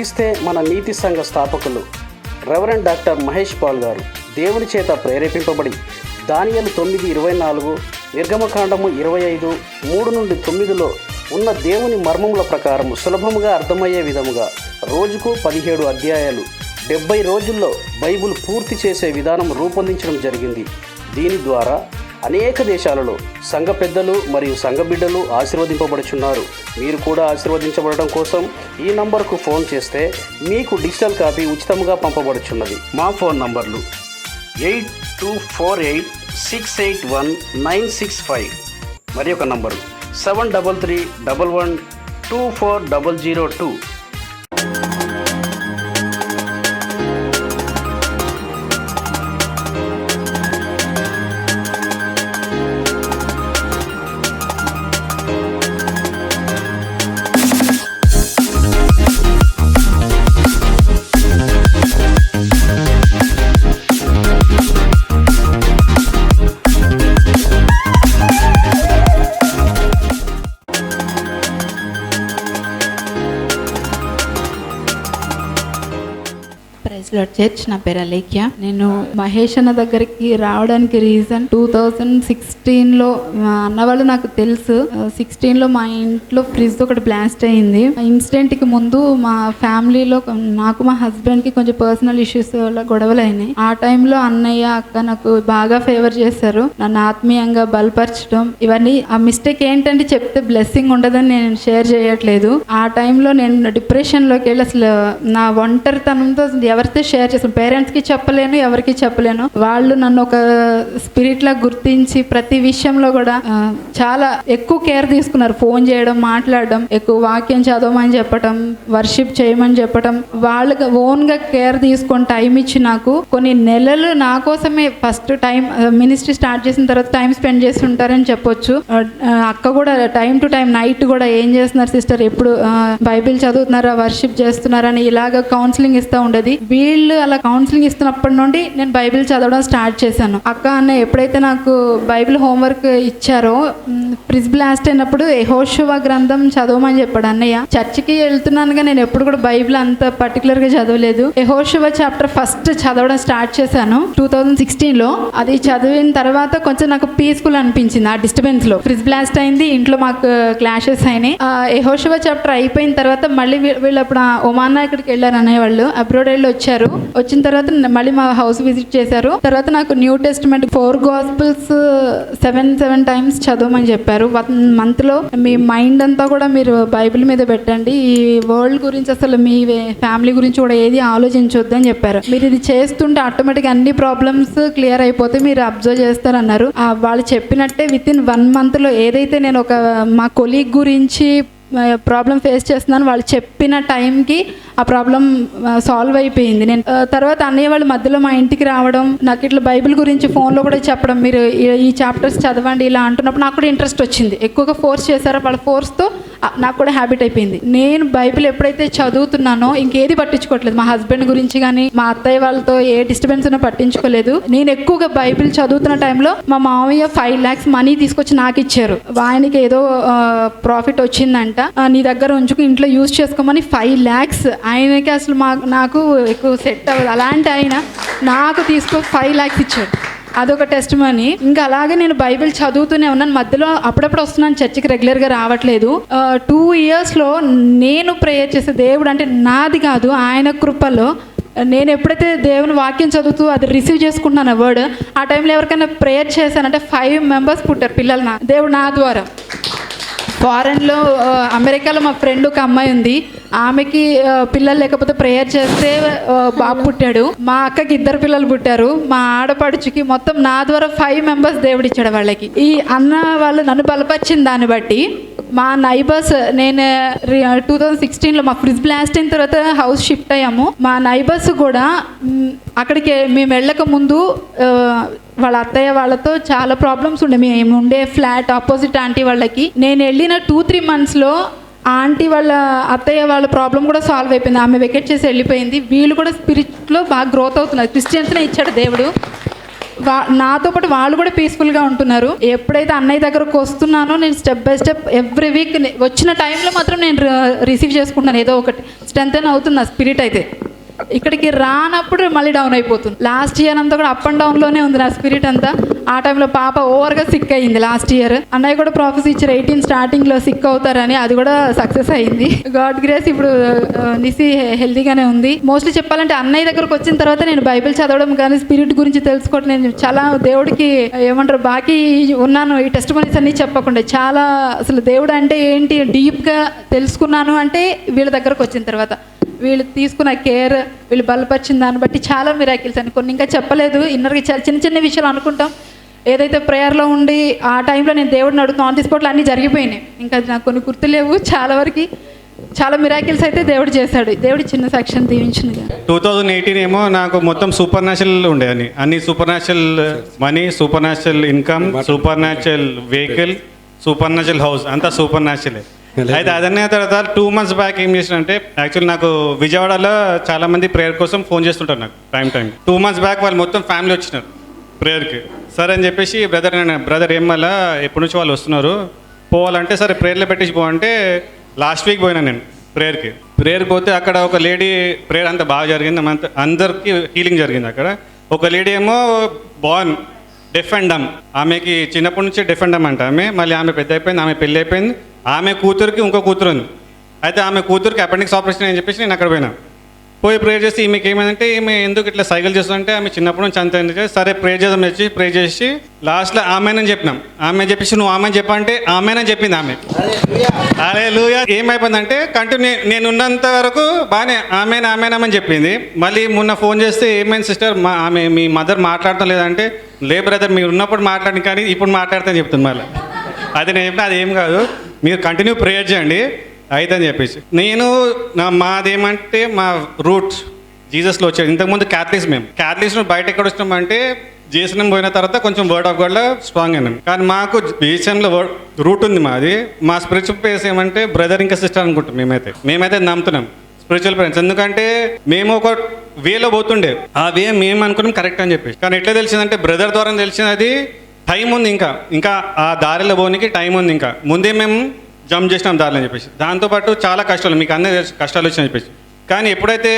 క్రీస్తే మన నీతి సంఘ స్థాపకులు రెవరెండ్ డాక్టర్ మహేష్ పాల్ గారు దేవుని చేత ప్రేరేపింపబడి దానియేలు 9:24, నిర్గమకాండము 25:3-9లో ఉన్న దేవుని మర్మముల ప్రకారం సులభముగా అర్థమయ్యే విధముగా రోజుకు 17 అధ్యాయాలు 70 రోజుల్లో బైబిల్ పూర్తి చేసే విధానం రూపొందించడం జరిగింది. దీని ద్వారా అనేక దేశాలలో సంఘ పెద్దలు మరియు సంఘ బిడ్డలు ఆశీర్వదింపబడుచున్నారు. మీరు కూడా ఆశీర్వదించబడటం కోసం ఈ నంబర్కు ఫోన్ చేస్తే మీకు డిజిటల్ కాపీ ఉచితంగా పంపబడుచున్నది. మా ఫోన్ నంబర్లు 8248681965, మరి ఒక నంబరు 7331124002. చర్చ్. నా పేరు అలేఖ్య. నేను మహేష్ అన్న దగ్గరికి రావడానికి రీజన్ 2016లో అన్న వాళ్ళు నాకు తెలుసు. 16లో మా ఇంట్లో ఫ్రిడ్జ్ ఒకటి బ్లాస్ట్ అయింది. ఇన్సిడెంట్కి ముందు మా ఫ్యామిలీలో నాకు మా హస్బెండ్కి కొంచెం పర్సనల్ ఇష్యూస్ వల్ల గొడవలు అయినాయి. ఆ టైంలో అన్నయ్య అక్క నాకు బాగా ఫేవర్ చేశారు, నన్ను ఆత్మీయంగా బలపరచడం ఇవన్నీ. ఆ మిస్టేక్ ఏంటంటే చెప్తే బ్లెస్సింగ్ ఉండదని నేను షేర్ చేయట్లేదు. ఆ టైంలో నేను డిప్రెషన్లోకి వెళ్ళి అసలు నా ఒంటరితనంతో ఎవరితో షేర్ చేస్తాను, పేరెంట్స్కి చెప్పలేను, ఎవరికి చెప్పలేను. వాళ్ళు నన్ను ఒక స్పిరిట్ లా గుర్తించి ప్రతి విషయంలో కూడా చాలా ఎక్కువ కేర్ తీసుకున్నారు. ఫోన్ చేయడం, మాట్లాడడం, ఎక్కువ వాక్యం చదవమని చెప్పటం, వర్షిప్ చేయమని చెప్పటం, వాళ్ళకి ఓన్గా కేర్ తీసుకొని టైం ఇచ్చి నాకు కొన్ని నెలలు నా కోసమే ఫస్ట్ టైం మినిస్ట్రీ స్టార్ట్ చేసిన తర్వాత టైం స్పెండ్ చేసి ఉంటారని చెప్పొచ్చు. అక్క కూడా టైం టు టైం నైట్ కూడా ఏం చేస్తున్నారు సిస్టర్, ఎప్పుడు బైబిల్ చదువుతున్నారా, వర్షిప్ చేస్తున్నారా అని ఇలాగ కౌన్సిలింగ్ ఇస్తూ ఉండేది. వీళ్ళు అలా కౌన్సిలింగ్ ఇస్తున్నప్పటి నుండి నేను బైబిల్ చదవడం స్టార్ట్ చేశాను. అక్క అన్న ఎప్పుడైతే నాకు బైబిల్ హోంవర్క్ ఇచ్చారో, ఫ్రిడ్జ్ బ్లాస్ట్ అయినప్పుడు యెహోషువ గ్రంథం చదవమని చెప్పాడు అన్నయ్య. చర్చికి వెళ్తున్నానుగా నేను ఎప్పుడు కూడా బైబిల్ అంత పర్టికులర్ గా చదవలేదు. యెహోషువ చాప్టర్ ఫస్ట్ చదవడం స్టార్ట్ చేశాను 2016లో. అది చదివిన తర్వాత కొంచెం నాకు పీస్ఫుల్ అనిపించింది. ఆ డిస్టర్బెన్స్ లో ఫ్రిడ్జ్ బ్లాస్ట్ అయింది, ఇంట్లో మాకు క్లాషెస్ అయినాయి. యెహోషువ చాప్టర్ అయిపోయిన తర్వాత మళ్ళీ వీళ్ళు అప్పుడు ఒమాన్ ఇక్కడికి వెళ్ళారు అన్నయ్య వాళ్ళు, అబ్రోడ్ వెళ్ళి వచ్చారు. వచ్చిన తర్వాత మళ్ళీ మా హౌస్ విజిట్ చేశారు. తర్వాత నాకు న్యూ టెస్టిమెంట్ 4 గాస్పిల్స్ 7 టైమ్స్ చదవమని చెప్పారు. 1 మంత్లో మీ మైండ్ అంతా కూడా మీరు బైబిల్ మీద పెట్టండి, ఈ వరల్డ్ గురించి అసలు మీ ఫ్యామిలీ గురించి కూడా ఏది ఆలోచించొద్దు అని చెప్పారు. మీరు ఇది చేస్తుంటే ఆటోమేటిక్గా అన్ని ప్రాబ్లమ్స్ క్లియర్ అయిపోతే మీరు అబ్జర్వ్ చేస్తారన్నారు. వాళ్ళు చెప్పినట్టే విత్ ఇన్ 1 మంత్లో ఏదైతే నేను ఒక మా కొలీగ్ గురించి ప్రాబ్లం ఫేస్ చేస్తున్నాను, వాళ్ళు చెప్పిన టైంకి ఆ ప్రాబ్లం సాల్వ్ అయిపోయింది. నేను తర్వాత అన్నయ్య వాళ్ళు మధ్యలో మా ఇంటికి రావడం, నాకు ఇట్లా బైబిల్ గురించి ఫోన్లో కూడా చెప్పడం, మీరు ఈ చాప్టర్స్ చదవండి ఇలా అంటున్నప్పుడు నాకు కూడా ఇంట్రెస్ట్ వచ్చింది. ఎక్కువగా ఫోర్స్ చేశారో వాళ్ళ ఫోర్స్తో నాకు కూడా హ్యాబిట్ అయిపోయింది. నేను బైబిల్ ఎప్పుడైతే చదువుతున్నానో ఇంకేది పట్టించుకోవట్లేదు. మా హస్బెండ్ గురించి కానీ మా అత్తయ్య వాళ్ళతో ఏ డిస్టర్బెన్స్ ఉన్నా పట్టించుకోలేదు. నేను ఎక్కువగా బైబిల్ చదువుతున్న టైంలో మా మామయ్య 5 lakhs మనీ తీసుకొచ్చి నాకు ఇచ్చారు. ఆయనకి ఏదో ప్రాఫిట్ వచ్చిందంట, నీ దగ్గర ఉంచుకు ఇంట్లో యూజ్ చేసుకోమని 5 lakhs. ఆయనకి అసలు నాకు ఎక్కువ సెట్ అవ్వదు. అలాంటి ఆయన నాకు తీసుకొని 5 lakhs ఇచ్చాడు. అదొక టెస్ట్ మనీ. ఇంకా అలాగే నేను బైబిల్ చదువుతూనే ఉన్నాను. మధ్యలో అప్పుడప్పుడు వస్తున్నాను చర్చికి, రెగ్యులర్గా రావట్లేదు. 2 yearsలో నేను ప్రేయర్ చేసే దేవుడు అంటే నాది కాదు, ఆయన కృపలో నేను ఎప్పుడైతే దేవుని వాక్యం చదువుతూ అది రిసీవ్ చేసుకుంటున్నాను వర్డ్, ఆ టైంలో ఎవరికైనా ప్రేయర్ చేశానంటే 5 members పుట్టారు పిల్లలు దేవుడు నా ద్వారా. ఫారెన్లో అమెరికాలో మా ఫ్రెండ్ ఒక అమ్మాయి ఉంది, ఆమెకి పిల్లలు లేకపోతే ప్రేయర్ చేస్తే బాబు పుట్టాడు. మా అక్కకి 2 పిల్లలు పుట్టారు. మా ఆడపడుచుకి మొత్తం నా ద్వారా 5 members దేవుడు ఇచ్చాడు వాళ్ళకి. ఈ అన్న వాళ్ళు నన్ను బలపరిచిన దాన్ని బట్టి మా నైబర్స్, నేను 2016లో మా ఫ్రిడ్జ్ బ్లాస్ట్ అయిన తర్వాత హౌస్ షిఫ్ట్ అయ్యాము. మా నైబర్స్ కూడా అక్కడికి మేము వెళ్ళక ముందు వాళ్ళ అత్తయ్య వాళ్ళతో చాలా ప్రాబ్లమ్స్ ఉండే. మేము ఉండే ఫ్లాట్ ఆపోజిట్ ఆంటీ వాళ్ళకి నేను వెళ్ళిన 2-3 monthsలో ఆంటీ వాళ్ళ అత్తయ్య వాళ్ళ ప్రాబ్లం కూడా సాల్వ్ అయిపోయింది. ఆమె వెకేట్ చేసి వెళ్ళిపోయింది. వీళ్ళు కూడా స్పిరిట్లో బాగా గ్రోత్ అవుతున్నారు. క్రిస్టియన్స్నే ఇచ్చాడు దేవుడు. నాతో పాటు వాళ్ళు కూడా పీస్ఫుల్గా ఉంటున్నారు. ఎప్పుడైతే అన్నయ్య దగ్గరకు వస్తున్నానో నేను step by step every week వచ్చిన టైంలో మాత్రం నేను రిసీవ్ చేసుకుంటాను. ఏదో ఒకటి స్ట్రెంత్ అవుతుంది నా స్పిరిట్. అయితే ఇక్కడికి రానప్పుడు మళ్ళీ డౌన్ అయిపోతుంది. లాస్ట్ ఇయర్ అంతా కూడా అప్ అండ్ డౌన్లోనే ఉంది నా స్పిరిట్ అంతా. ఆ టైంలో పాప ఓవర్గా సిక్ అయ్యింది లాస్ట్ ఇయర్. అన్నయ్య కూడా ప్రాఫెస్ ఇచ్చారు 18 స్టార్టింగ్లో సిక్ అవుతారని, అది కూడా సక్సెస్ అయింది. గాడ్ గ్రేస్ ఇప్పుడు నిసి హెల్తీగానే ఉంది. మోస్ట్లీ చెప్పాలంటే అన్నయ్య దగ్గరకు వచ్చిన తర్వాత నేను బైబిల్ చదవడం కానీ స్పిరిట్ గురించి తెలుసుకోవడం, నేను చాలా దేవుడికి ఏమంటారు బాకీ ఉన్నాను. ఈ టెస్ట్ మనీస్ అన్నీ చెప్పకుండా చాలా అసలు దేవుడు అంటే ఏంటి డీప్గా తెలుసుకున్నాను అంటే వీళ్ళ దగ్గరకు వచ్చిన తర్వాత. వీళ్ళు తీసుకున్న కేర్, వీళ్ళు బలపరిచిన దాన్ని బట్టి చాలా మిరాకిల్స్ అని కొన్ని ఇంకా చెప్పలేదు. ఇన్నర్గా చాలా చిన్న చిన్న విషయాలు అనుకుంటాం. ఏదైతే ప్రేయర్లో ఉండి ఆ టైంలో నేను దేవుడిని అడుగుతాను, ఆన్ ది స్పాట్లో అన్నీ జరిగిపోయినాయి. ఇంకా నాకు కొన్ని గుర్తులేవు. చాలా వరకు చాలా మిరాకిల్స్ అయితే దేవుడు చేశాడు. దేవుడి చిన్న సాక్ష్యం దీవించింది. 2018 ఏమో నాకు మొత్తం సూపర్ న్యాచురల్ ఉండేది. అన్ని super natural money, super natural income, super natural vehicle, super natural house, అంతా సూపర్ న్యాచురలే. అయితే అదనే తర్వాత 2 months బ్యాక్ ఏం చేసినంటే, యాక్చువల్లీ నాకు విజయవాడలో చాలా మంది ప్రేయర్ కోసం ఫోన్ చేస్తుంటారు నాకు టైం 2 months బ్యాక్ వాళ్ళు మొత్తం ఫ్యామిలీ వచ్చినారు ప్రేయర్కి. సరే అని చెప్పేసి బ్రదర్ ఏం వల్ల ఎప్పటి నుంచి వాళ్ళు వస్తున్నారు పోవాలంటే, సరే ప్రేయర్లో పెట్టేసి పోవాలంటే లాస్ట్ వీక్ పోయినా నేను ప్రేయర్కి పోతే అక్కడ ఒక లేడీ ప్రేయర్ అంతా బాగా జరిగింది, అందరికి హీలింగ్ జరిగింది. అక్కడ ఒక లేడీ ఏమో డెఫ్ అండ్ డమ్, ఆమెకి చిన్నప్పటి నుంచి డెఫ్ అండ్ డమ్ అంట ఆమె. మళ్ళీ ఆమె పెద్ద అయిపోయింది, ఆమె పెళ్ళి అయిపోయింది. ఆమె కూతురికి ఇంకో కూతురు ఉంది. అయితే ఆమె కూతురికి అపెండిక్స్ ఆపరేషన్ అని చెప్పేసి నేను అక్కడ పోయి ప్రేయర్ చేసి ఈమెకి ఏమైందంటే, ఈమె ఎందుకు ఇట్లా సైకిల్ చేస్తుందంటే ఆమె చిన్నప్పటి నుంచి అంత ఎందుకు, సరే ప్రేయర్ చేద్దాం వచ్చి ప్రేయర్ చేసి లాస్ట్లో ఆమెనని చెప్పినాం. ఆమె చెప్పేసి నువ్వు ఆమె చెప్పంటే ఆమెనని చెప్పింది ఆమె. హల్లెలూయా. ఏమైపోయిందంటే కంటిన్యూ నేను ఉన్నంత వరకు బాగానే ఆమెనని చెప్పింది. మళ్ళీ మొన్న ఫోన్ చేస్తే ఏమైంది సిస్టర్ ఆమె మీ మదర్ మాట్లాడటం లేదంటే, లే బ్రదర్ మీరు ఉన్నప్పుడు మాట్లాడి కానీ ఇప్పుడు మాట్లాడతాను చెప్తుంది. మళ్ళీ అది నేను చెప్పిన అది ఏం కాదు, మీరు కంటిన్యూ ప్రేయర్ చేయండి అయితే అని చెప్పేసి. నేను మాదేమంటే మా రూట్స్ జీసస్లో వచ్చాడు. ఇంతకుముందు క్యాథలిక్స్, మేము క్యాథలిక్స్ బయట ఎక్కడ వచ్చినామంటే జీసనం పోయిన తర్వాత కొంచెం వర్డ్ ఆఫ్ గాడ్లో స్ట్రాంగ్ అయినాం. కానీ మాకు జీసంలో రూట్ ఉంది మాది. మా స్పిరిచువల్ ప్లేస్ ఏమంటే బ్రదర్ ఇంకా సిస్టర్ అనుకుంటాం. మేమైతే నమ్ముతున్నాం స్పిరిచువల్ ఫ్రెండ్స్. ఎందుకంటే మేము ఒక వేలో పోతుండే, ఆ వే మేము అనుకున్నాం కరెక్ట్ అని చెప్పేసి. కానీ ఎట్లా తెలిసిందంటే బ్రదర్ ద్వారా తెలిసినది టైం ఉంది, ఇంకా ఆ దారిలో పోనీకి టైం ఉంది. ఇంకా ముందే మేము జంప్ చేసినాం దారిలో అని చెప్పేసి. దాంతోపాటు చాలా కష్టాలు, మీకు అన్నీ కష్టాలు వచ్చాయని చెప్పేసి. కానీ ఎప్పుడైతే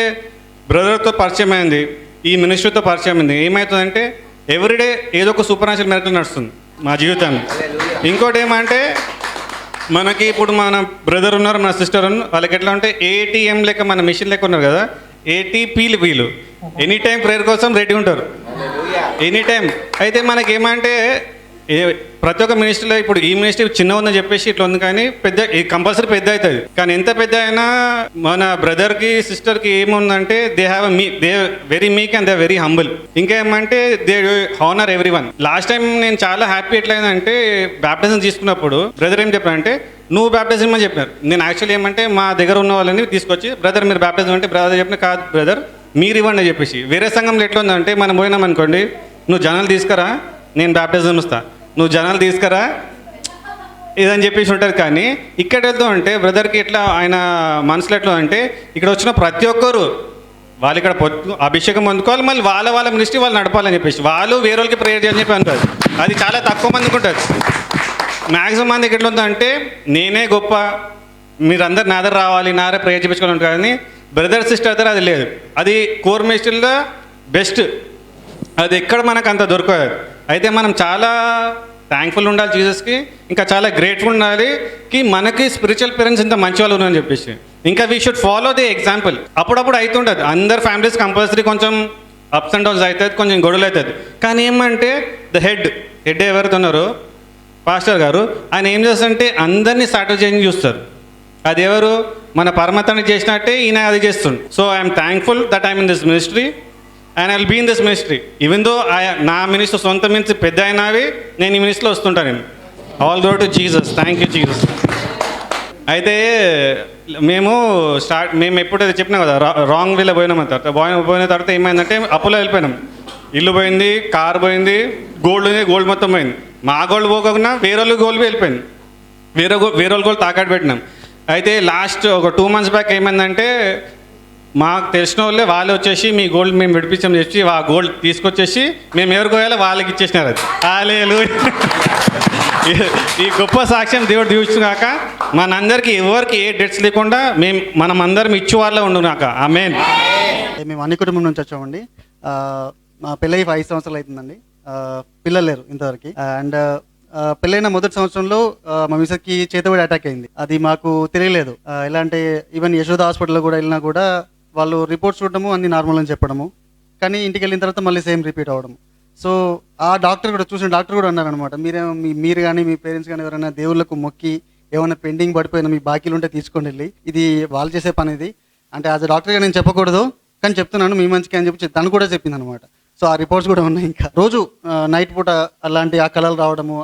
బ్రదర్తో పరిచయం అయింది, ఈ మినిస్ట్రీతో పరిచయం అయింది, ఏమవుతుందంటే ఎవ్రీడే ఏదో ఒక సూపర్ న్యాచురల్ మిరకల్ నడుస్తుంది మా జీవితాన్ని. ఇంకోటి ఏమంటే మనకి ఇప్పుడు మన బ్రదర్ ఉన్నారు, మన సిస్టర్ ఉన్నారు, వాళ్ళకి ఎట్లా అంటే ఏటీఎం లెక్క మన మిషన్ లెక్క ఉన్నారు కదా, ఏటీపీలు వీళ్ళు ఎనీ టైం ప్రేయర్ కోసం రెడీ ఉంటారు ఎనీ టైం. అయితే మనకి ఏమంటే ప్రతి ఒక్క మినిస్ట్రీలో ఇప్పుడు ఈ మినిస్ట్రీ చిన్న ఉందని చెప్పేసి ఇట్లా ఉంది, కానీ పెద్ద కంపల్సరీ పెద్ద అవుతుంది. కానీ ఎంత పెద్ద అయినా మన బ్రదర్కి సిస్టర్కి ఏముందంటే దే వెరీ మీక్ అండ్ దే వెరీ హంబుల్. ఇంకా ఏమంటే they honour every one. Last time నేను చాలా హ్యాపీ ఎట్లయిందంటే బ్యాప్టిజం తీసుకున్నప్పుడు బ్రదర్ ఏం చెప్పారంటే నువ్వు బ్యాప్టిజం అని చెప్పారు. నేను యాక్చువల్లీ ఏమంటే మా దగ్గర ఉన్న వాళ్ళని తీసుకొచ్చి బ్రదర్ మీరు బ్యాప్టిజం అంటే బ్రదర్ చెప్పిన కాదు బ్రదర్ మీరు ఇవ్వండి అని చెప్పేసి. వేరే సంఘంలో ఎట్లా ఉందంటే మనం పోయినాం అనుకోండి, నువ్వు జనాలు తీసుకురా నేను బ్యాప్టిజం ఇస్తా, నువ్వు జనాలు తీసుకురా ఇదని చెప్పేసి ఉంటుంది. కానీ ఇక్కడ వెళ్తాం అంటే బ్రదర్కి ఎట్లా ఆయన మనసులో ఎట్లా అంటే ఇక్కడ వచ్చిన ప్రతి ఒక్కరు వాళ్ళు ఇక్కడ అభిషేకం పొందుకోవాలి, మళ్ళీ వాళ్ళ మినిస్ట్రీ వాళ్ళు నడపాలని చెప్పేసి వాళ్ళు వేరే వాళ్ళకి ప్రేయర్ చేయని చెప్పి అంటారు. అది చాలా తక్కువ మందికి ఉంటుంది. మ్యాక్సిమం మందికి ఎట్లా ఉందంటే నేనే గొప్ప, మీరందరు నా దగ్గర రావాలి, నా దగ్గర ప్రేయర్ చేయించుకోవాలి. కానీ బ్రదర్ సిస్టర్ దగ్గర అది లేదు. అది కోర్ మినిస్ట్రీలో బెస్ట్, అది ఎక్కడ మనకు అంత దొరకదు. అయితే మనం చాలా థ్యాంక్ఫుల్ ఉండాలి జీసస్కి, ఇంకా చాలా గ్రేట్ఫుల్ ఉండాలి కి మనకి స్పిరిచువల్ పేరెంట్స్ ఇంత మంచి వాళ్ళు ఉన్నారని చెప్పేసి. ఇంకా we should follow the example. అప్పుడప్పుడు అవుతుంటుంది, అందరు ఫ్యామిలీస్ కంపల్సరీ కొంచెం అప్స్ అండ్ డౌన్స్ అవుతుంది, కొంచెం గొడవలు అవుతుంది. కానీ ఏమంటే ద హెడ్ ఎవరైతే ఉన్నారో పాస్టర్ గారు, ఆయన ఏం చేస్తారంటే అందరినీ స్ట్రాటజీని చూస్తారు. అది ఎవరు మన పరమతాన్ని చేసినట్టే ఈయన అది చేస్తుండు. So I'm thankful that I'm in this ministry and I will be in this ministry. Even though నా మినిస్టర్ సొంత మినిస్ట్రీ పెద్ద అయినవి నేను ఈ మినిస్ట్రీలో వస్తుంటాను. నేను all go to Jesus. Thank you Jesus. అయితే మేము ఎప్పుడైతే చెప్పినాం కదా రాంగ్ వేలో పోయినాం తర్వాత పోయిన తర్వాత ఏమైందంటే అప్పులో వెళ్ళిపోయినాం. ఇల్లు పోయింది, కారు పోయింది, గోల్డ్ మొత్తం పోయింది. మా గోల్డ్ పోకుండా వేరే వాళ్ళు గోల్డ్ వెళ్ళిపోయింది, వేరే వాళ్ళ గోల్డ్ తాకట్టు పెట్టినాం. అయితే లాస్ట్ ఒక 2 months బ్యాక్ ఏమైందంటే మాకు తెలిసిన వాళ్ళు వచ్చేసి మీ గోల్డ్ మేము విడిపించాం చెప్పి ఆ గోల్డ్ తీసుకొచ్చేసి మేము ఎవరికి పోయాలో వాళ్ళకి ఇచ్చేసినారు. అది హల్లెలూయా. ఈ గొప్ప సాక్ష్యం దేవుడు దీవించుగాక. మనందరికీ ఎవరికి ఏ డెట్స్ లేకుండా మనమందరం ఇచ్చేవాళ్ళ ఉండుగాక. ఆమేన్. మేము అన్ని కుటుంబం నుంచి వచ్చామండి. మా పెళ్ళై 5 సంవత్సరాలు అవుతుందండి. పిల్లలు లేరు ఇంతవరకు. అండ్ పెళ్ళైన మొదటి సంవత్సరంలో మా మిస్సెస్కి చేతబడి అటాక్ అయింది. అది మాకు తెలియలేదు. ఎలా అంటే ఈవెన్ యశోద హాస్పిటల్లో కూడా వెళ్ళినా కూడా వాళ్ళు రిపోర్ట్స్ చూడడము అన్ని నార్మల్ అని చెప్పడము, కానీ ఇంటికి వెళ్ళిన తర్వాత మళ్ళీ సేమ్ రిపీట్ అవ్వడము. సో ఆ డాక్టర్ కూడా చూసిన డాక్టర్ కూడా అన్నారనమాట, మీరు కానీ మీ పేరెంట్స్ కానీ ఎవరైనా దేవుళ్ళకు మొక్కి ఏమైనా పెండింగ్ పడిపోయినా మీ బాకీలు ఉంటే తీసుకోండి వెళ్ళి, ఇది వాళ్ళు చేసే పని ఇది అంటే యాజ్ అ డాక్టర్గా నేను చెప్పకూడదు కానీ చెప్తున్నాను మీ మంచికి అని చెప్పి తను కూడా చెప్పింది అనమాట. సో ఆ రిపోర్ట్స్ కూడా ఉన్నాయి. ఇంకా రోజు నైట్ పూట అలాంటి ఆ కళలు రావడము,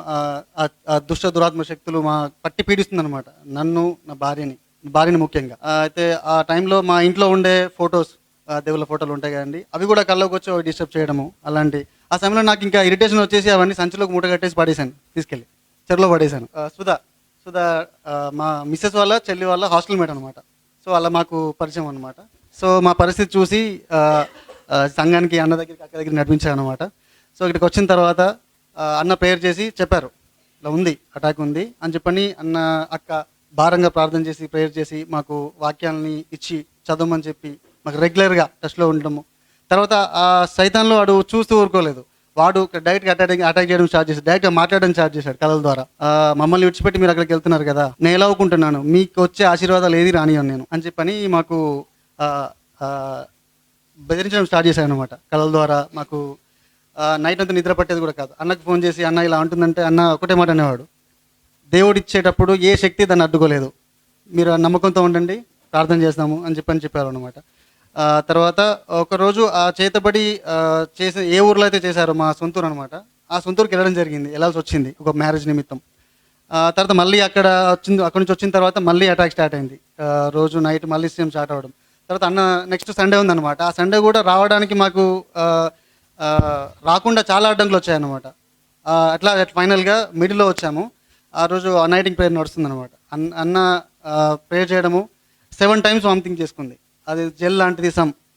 ఆ దుష్ట దురాత్మ శక్తులు మా పట్టి పీడిస్తుంది అనమాట నన్ను, నా భార్యని ముఖ్యంగా. అయితే ఆ టైంలో మా ఇంట్లో ఉండే ఫొటోస్, దేవుళ్ళ ఫోటోలు ఉంటాయి కదండి, అవి కూడా కళ్ళకి వచ్చి డిస్టర్బ్ చేయడము అలాంటి. ఆ సమయంలో నాకు ఇంకా ఇరిటేషన్ వచ్చేసి అవన్నీ సంచిలోకి మూట కట్టేసి పడేశాను, తీసుకెళ్ళి చెరువులో పడేశాను. సుధా మా మిస్సెస్ వాళ్ళ చెల్లి వాళ్ళ హాస్టల్ మేట్ అనమాట. సో అలా మాకు పరిచయం అనమాట. సో మా పరిస్థితి చూసి సంఘానికి అన్న దగ్గరికి అక్క దగ్గరికి నడిపించాను అనమాట. సో ఇక్కడికి వచ్చిన తర్వాత అన్న ప్రేయర్ చేసి చెప్పారు, ఇలా ఉంది అటాక్ ఉంది అని చెప్పని. అన్న అక్క భారంగా ప్రార్థన చేసి ప్రేయర్ చేసి మాకు వాక్యాలని ఇచ్చి చదవమని చెప్పి మాకు రెగ్యులర్గా టచ్లో ఉండడము. తర్వాత ఆ సైతాన్లో వాడు చూస్తూ ఊరుకోలేదు. వాడు డైరెక్ట్గా అటాక్ చేయడం స్టార్ట్ చేశాడు, డైరెక్ట్గా మాట్లాడడం స్టార్ట్ చేశాడు కళల ద్వారా. మమ్మల్ని విడిచిపెట్టి మీరు అక్కడికి వెళ్తున్నారు కదా, నేను ఎలా అవుకుంటున్నాను, మీకు వచ్చే ఆశీర్వాదాలు ఏది రానియను నేను అని చెప్పని మాకు బెదిరించడం స్టార్ట్ చేశాను అనమాట కళల ద్వారా. మాకు నైట్ అంతా నిద్ర పట్టేది కూడా కాదు. అన్నకు ఫోన్ చేసి అన్న ఇలా ఉంటుందంటే అన్న ఒకటే మాట అనేవాడు, దేవుడు ఇచ్చేటప్పుడు ఏ శక్తి దాన్ని అడ్డుకోలేదు, మీరు నమ్మకంతో ఉండండి ప్రార్థన చేస్తాము అని చెప్పారు అనమాట. తర్వాత ఒకరోజు ఆ చేతబడి చేసే ఏ ఊర్లో అయితే చేశారో మా సొంతూరు అనమాట, ఆ సొంతూరుకి వెళ్ళాల్సి వచ్చింది ఒక మ్యారేజ్ నిమిత్తం. తర్వాత మళ్ళీ అక్కడి నుంచి వచ్చిన తర్వాత మళ్ళీ అటాక్ స్టార్ట్ అయింది. రోజు నైట్ మళ్ళీ సేమ్ స్టార్ట్ అవ్వడం. తర్వాత అన్న నెక్స్ట్ సండే ఉందన్నమాట, ఆ సండే కూడా రావడానికి మాకు రాకుండా చాలా అడ్డంకులు వచ్చాయన్నమాట. అట్లా ఫైనల్గా మిడిల్లో వచ్చాము. ఆ రోజు నైటింగ్ ప్రేయర్ నడుస్తుంది అనమాట. అన్న ప్రేయర్ చేయడము 7 times వామిటింగ్ చేసుకుంది. అది జెల్ లాంటిది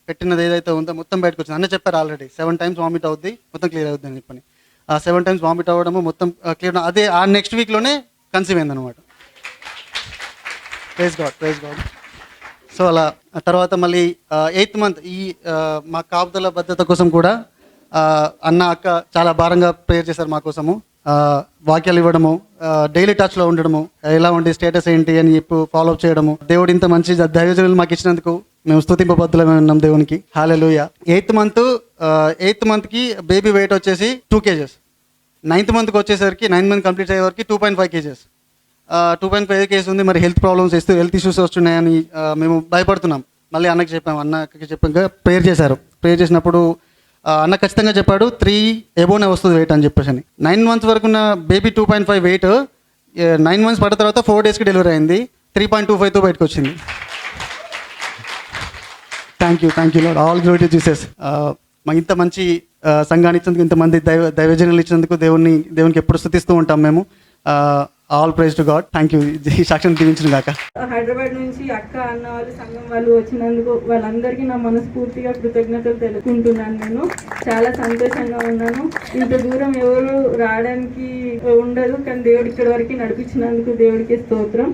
పెట్టినది ఏదైతే ఉందో మొత్తం బయటకు వచ్చింది. అన్న చెప్పారు ఆల్రెడీ 7 times వామిట్ అవుద్ది, మొత్తం క్లియర్ అవుద్ది అని చెప్పని. 7 times వామిట్ అవ్వడము మొత్తం క్లియర్. అదే ఆ నెక్స్ట్ వీక్లోనే కన్సీవ్ అయిందనమాట. Praise God. సో అలా తర్వాత మళ్ళీ 8th month ఈ మా కాపుదల భద్రత కోసం కూడా అన్న అక్క చాలా భారంగా ప్రేయర్ చేశారు మా కోసము. వాక్యాలు ఇవ్వడము, డైలీ టచ్లో ఉండడము, ఎలా ఉండి స్టేటస్ ఏంటి అని చెప్పి ఫాలోఅప్ చేయడము. దేవుడు ఇంత మంచి దైవజనులు మాకు ఇచ్చినందుకు మేము స్తుతింపబద్ధులమే ఉన్నాం దేవునికి. హల్లెలూయా. 8th monthకి బేబీ వెయిట్ వచ్చేసి 2 kgs. 9th monthకి వచ్చేసరికి 9 month కంప్లీట్ అయ్యే వరకు 2.5 kgs. 2.5 kgs ఉంది. మరి హెల్త్ హెల్త్ ఇష్యూస్ వస్తున్నాయని మేము భయపడుతున్నాం. మళ్ళీ అన్నకి చెప్పాము, అన్నకి చెప్పాక ప్రేయర్ చేశారు. ప్రేయర్ చేసినప్పుడు అన్న ఖచ్చితంగా చెప్పాడు 3 above వస్తుంది వెయిట్ అని చెప్పేసి. 9 months వరకు ఉన్న బేబీ 2.5 వెయిట్ 9 months పడిన తర్వాత 4 daysకి డెలివరీ అయింది. 3.25తో బయటకు వచ్చింది. Thank you lord, all glory to Jesus. మాకు ఇంత మంచి సంఘాన్ని ఇచ్చినందుకు, ఇంతమంది దైవజనులు ఇచ్చినందుకు దేవునికి ఎప్పుడు స్తుతిస్తూ ఉంటాం మేము. All praise to God. Thank you. ఈ సాక్ష్యం దీవించిన గాక. హైదరాబాద్ నుంచి అక్క అన్న వాళ్ళు సంఘం వాళ్ళు వచ్చినందుకు వాళ్ళందరికీ నా మనస్ఫూర్తిగా కృతజ్ఞతలు తెలుపుకుంటున్నాను. నేను చాలా సంతోషంగా ఉన్నాను. ఇంత దూరం ఎవరు రావడానికి ఉండదు, కానీ దేవుడు ఇక్కడి వరకు నడిపించినందుకు దేవుడికి స్తోత్రం.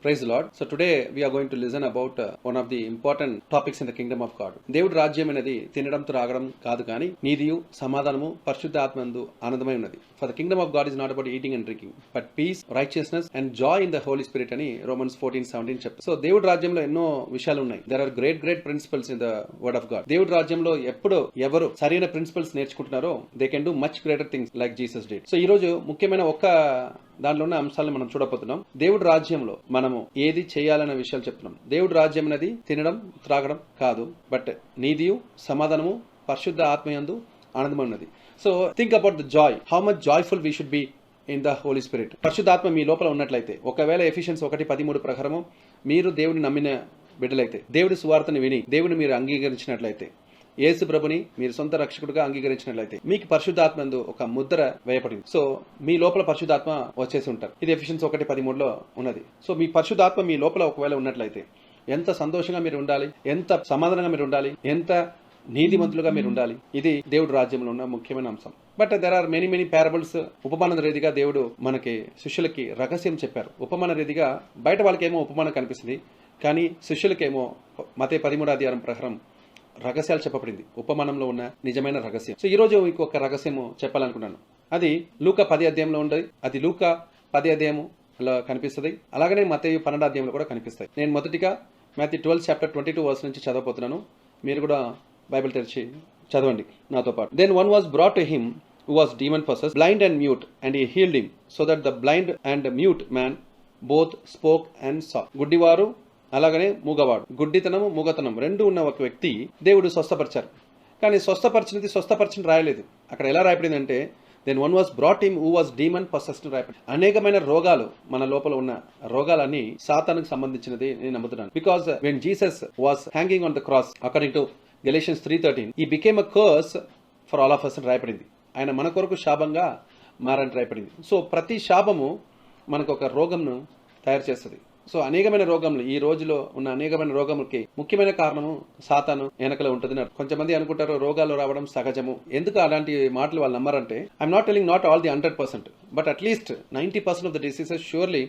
Praise the Lord. So today we are going to listen about one of the important topics in the kingdom of God. దేవుడి రాజ్యం అనేది తినడం త్రాగడం కాదు, కానీ నీతియు సమాధానము పరిశుద్ధ ఆత్మందు ఆనందమై ఉన్నది. For the kingdom of God is not about eating and drinking, but peace, righteousness and joy in the Holy Spirit అని Romans 14:17 చెప్తారు. సో దేవుడి రాజ్యంలో ఎన్నో విషయాలు ఉన్నాయి. There are great principles in the word of God. దేవుడి రాజ్యంలో ఎప్పుడు ఎవరు సరైన ప్రిన్సిపల్స్ నేర్చుకుంటున్నారో they can do much greater things like Jesus did. So ఈ రోజు ముఖ్యమైన దాంట్లో ఉన్న అంశాలను మనం చూడబోతున్నాం. దేవుడి రాజ్యంలో మనము ఏది చేయాలనే విషయాలు చెప్తున్నాం. దేవుడి రాజ్యం అనేది తినడం త్రాగడం కాదు, బట్ నీతియు సమాధానము పరిశుద్ధ ఆత్మయందు ఆనందం ఉన్నది. So think about the joy, how much joyful we should be in the Holy Spirit. పరిశుద్ధాత్మ మీ లోపల ఉన్నట్లయితే, ఒకవేళ ఎఫిషియన్స్ 1:13 ప్రకారము మీరు దేవుడిని నమ్మిన బిడ్డలైతే, దేవుడి సువార్తని విని దేవుడిని మీరు అంగీకరించినట్లయితే, యేసు ప్రభుని మీరు సొంత రక్షకుడిగా అంగీకరించినట్లయితే మీకు పరిశుద్ధాత్మందు ఒక ముద్ర వేయబడింది. సో మీ లోపల పరిశుద్ధాత్మ వచ్చేసి ఉంటారు. ఇది ఎఫిషియన్స్ 1:13లో ఉన్నది. సో మీ పరిశుద్ధాత్మ మీ లోపల ఒకవేళ ఉన్నట్లయితే ఎంత సంతోషంగా మీరు ఉండాలి, ఎంత సమాధానంగా మీరు ఉండాలి, ఎంత నీతిమంతులుగా మీరు ఉండాలి. ఇది దేవుడు రాజ్యంలో ఉన్న ముఖ్యమైన అంశం. But there are many parables. ఉపమాన రీతిగా దేవుడు మనకి శిష్యులకి రహస్యం చెప్పారు. ఉపమాన రీతిగా బయట వాళ్ళకేమో ఉపమానం కనిపిస్తుంది, కానీ శిష్యులకేమో మత్తయి 13 ప్రకారం రహస్యాలు చెప్పబడింది. ఉపమానంలో ఉన్న నిజమైన రహస్యం. సో ఈ రోజు మీకు ఒక రహస్యము చెప్పాలనుకున్నాను. అది లూకా 10 ఉండదు. అది లూకా 10 కనిపిస్తుంది. అలాగనే మత్తయి 12 కూడా కనిపిస్తాయి. నేను మొదటిగా మాథ్యూ 12:22 నుంచి చదవబోతున్నాను. మీరు కూడా బైబిల్ తెరిచి చదవండి నాతో పాటు. Then one was brought to him who was demon possessed, blind and mute, and he healed him, so that the blind and mute man both spoke and saw. గుడ్డివారు అలాగనే మూగవాడు, గుడ్డితనము మూగతనం రెండు ఉన్న ఒక వ్యక్తి దేవుడు స్వస్థపరిచారు. కానీ స్వస్థపరిచిన రాయలేదు. అక్కడ ఎలా రాయబడిందంటే then one was brought him who was demon possessed రాయబడింది. అనేకమైన రోగాలు, మన లోపల ఉన్న రోగాలన్నీ సాతానుకు సంబంధించినది నేను నమ్ముతున్నాను. Because when Jesus was hanging on the cross, according to Galatians 3:13, he became a curse for all of us అని రాయబడింది. ఆయన మన కొరకు శాపంగా మారని రాయబడింది. సో ప్రతి శాపము మనకు ఒక రోగంను తయారు చేస్తుంది. సో అనేకమైన రోగములు, ఈ రోజులో ఉన్న అనేకమైన రోగములకి ముఖ్యమైన కారణము సాతాను వెనకలో ఉంటుంది. కొంతమంది అనుకుంటారు రోగాలు రావడం సహజము. ఎందుకు అలాంటి మాటలు వాళ్ళు నమ్మరంటే, I'm not telling not all the 100%, but at least 90% of the diseases surely